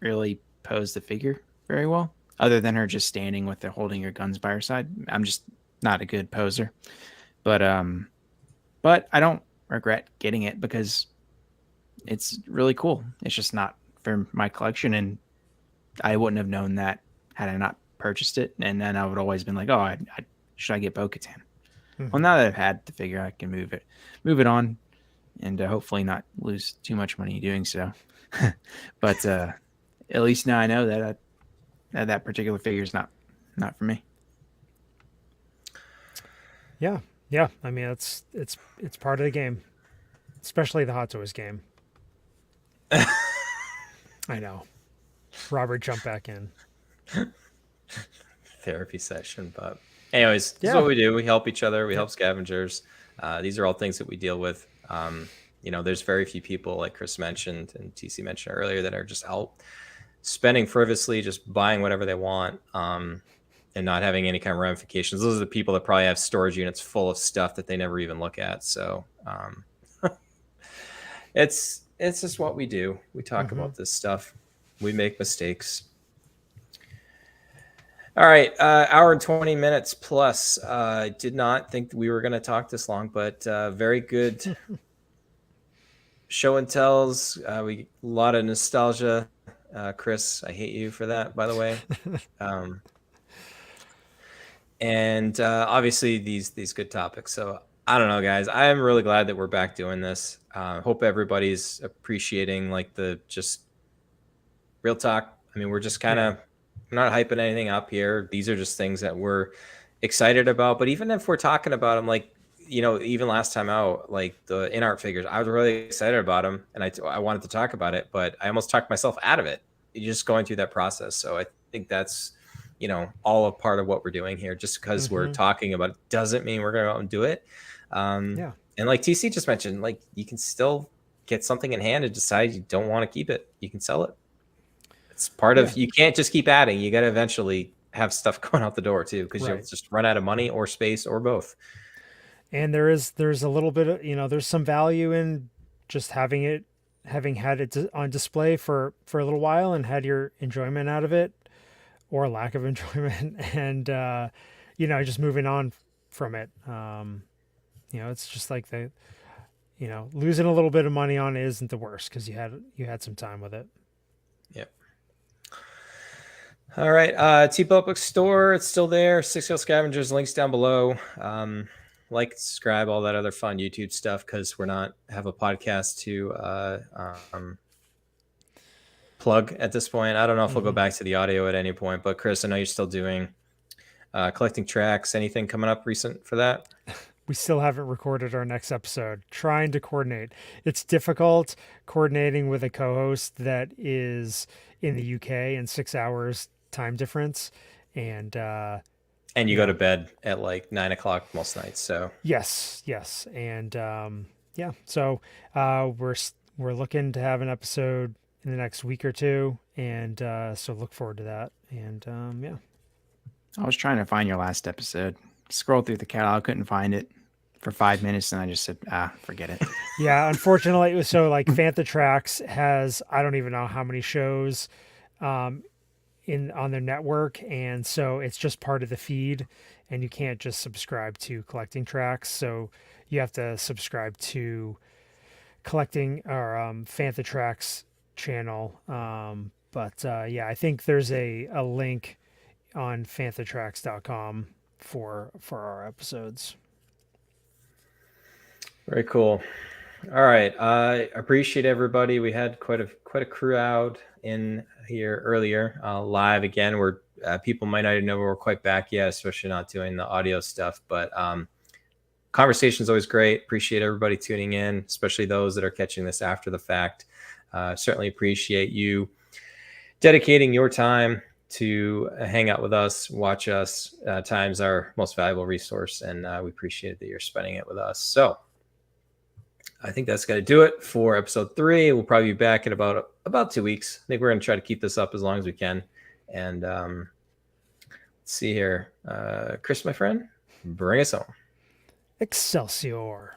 really pose the figure very well, other than her just standing with her holding her guns by her side. I'm just not a good poser. But I don't regret getting it because it's really cool. It's just not for my collection, and I wouldn't have known that had I not purchased it. And then I would always been like, oh, should I get Bo-Katan? Mm-hmm. Well, now that I've had the figure, I can move it on, and hopefully not lose too much money doing so. But at least now I know that that particular figure is not for me. Yeah. I mean, it's part of the game, especially the Hot Toys game. I know. Robert jumped back in. Therapy session, but anyways, this is what we do. We help each other. We help scavengers. These are all things that we deal with. There's very few people, like Chris mentioned and TC mentioned earlier, that are just out spending frivolously, just buying whatever they want, and not having any kind of ramifications. Those are the people that probably have storage units full of stuff that they never even look at. So it's just what we do. We talk about this stuff. We make mistakes. All right, hour and 20 minutes plus. Did not think we were going to talk this long, but very good show and tells. A lot of nostalgia. Chris, I hate you for that, by the way. And obviously these good topics. So I don't know, guys. I am really glad that we're back doing this. Hope everybody's appreciating like the just real talk. I mean, we're just kind of not hyping anything up here. These are just things that we're excited about. But even if we're talking about them, like, even last time out, like the in-art figures, I was really excited about them, and I wanted to talk about it, but I almost talked myself out of it. Just going through that process. So I think that's, all a part of what we're doing here. Just because we're talking about it doesn't mean we're going to go out and do it. And like TC just mentioned, like you can still get something in hand and decide you don't want to keep it. You can sell it. It's part of, you can't just keep adding. You got to eventually have stuff going out the door too, because you'll just run out of money or space or both. And there's a little bit of, there's some value in just having had it on display for a little while and had your enjoyment out of it, or lack of enjoyment, and just moving on from it. It's just like losing a little bit of money on it isn't the worst, because you had some time with it. Yep. All right, T-Public Store, it's still there. 6 Scavengers, links down below. Like, subscribe, all that other fun YouTube stuff, because we're not have a podcast to plug at this point. I don't know if we'll go back to the audio at any point, but Chris, I know you're still doing collecting tracks. Anything coming up recent for that? We still haven't recorded our next episode. Trying to coordinate. It's difficult coordinating with a co-host that is in the UK and 6 hours time difference. And you go to bed at like 9 o'clock most nights. So yes. And so we're looking to have an episode in the next week or two. And so look forward to that. And I was trying to find your last episode. Scrolled through the catalog, couldn't find it for 5 minutes, and I just said, forget it. Yeah, unfortunately, so like Fantha Tracks has, I don't even know how many shows on their network, and so it's just part of the feed, and you can't just subscribe to Collecting Tracks, so you have to subscribe to Collecting or Fantha Tracks channel. But I think there's a link on fanthatracks.com for our episodes. Very cool. All right, I appreciate everybody. We had quite a crowd in here earlier, live again. Where people might not even know we're quite back yet, especially not doing the audio stuff. But conversation is always great. Appreciate everybody tuning in, especially those that are catching this after the fact. Certainly appreciate you dedicating your time to hang out with us, watch us. Time's our most valuable resource, and we appreciate that you're spending it with us. So I think that's going to do it for episode 3. We'll probably be back in about 2 weeks. I think we're going to try to keep this up as long as we can. And let's see here. Chris, my friend, bring us home. Excelsior.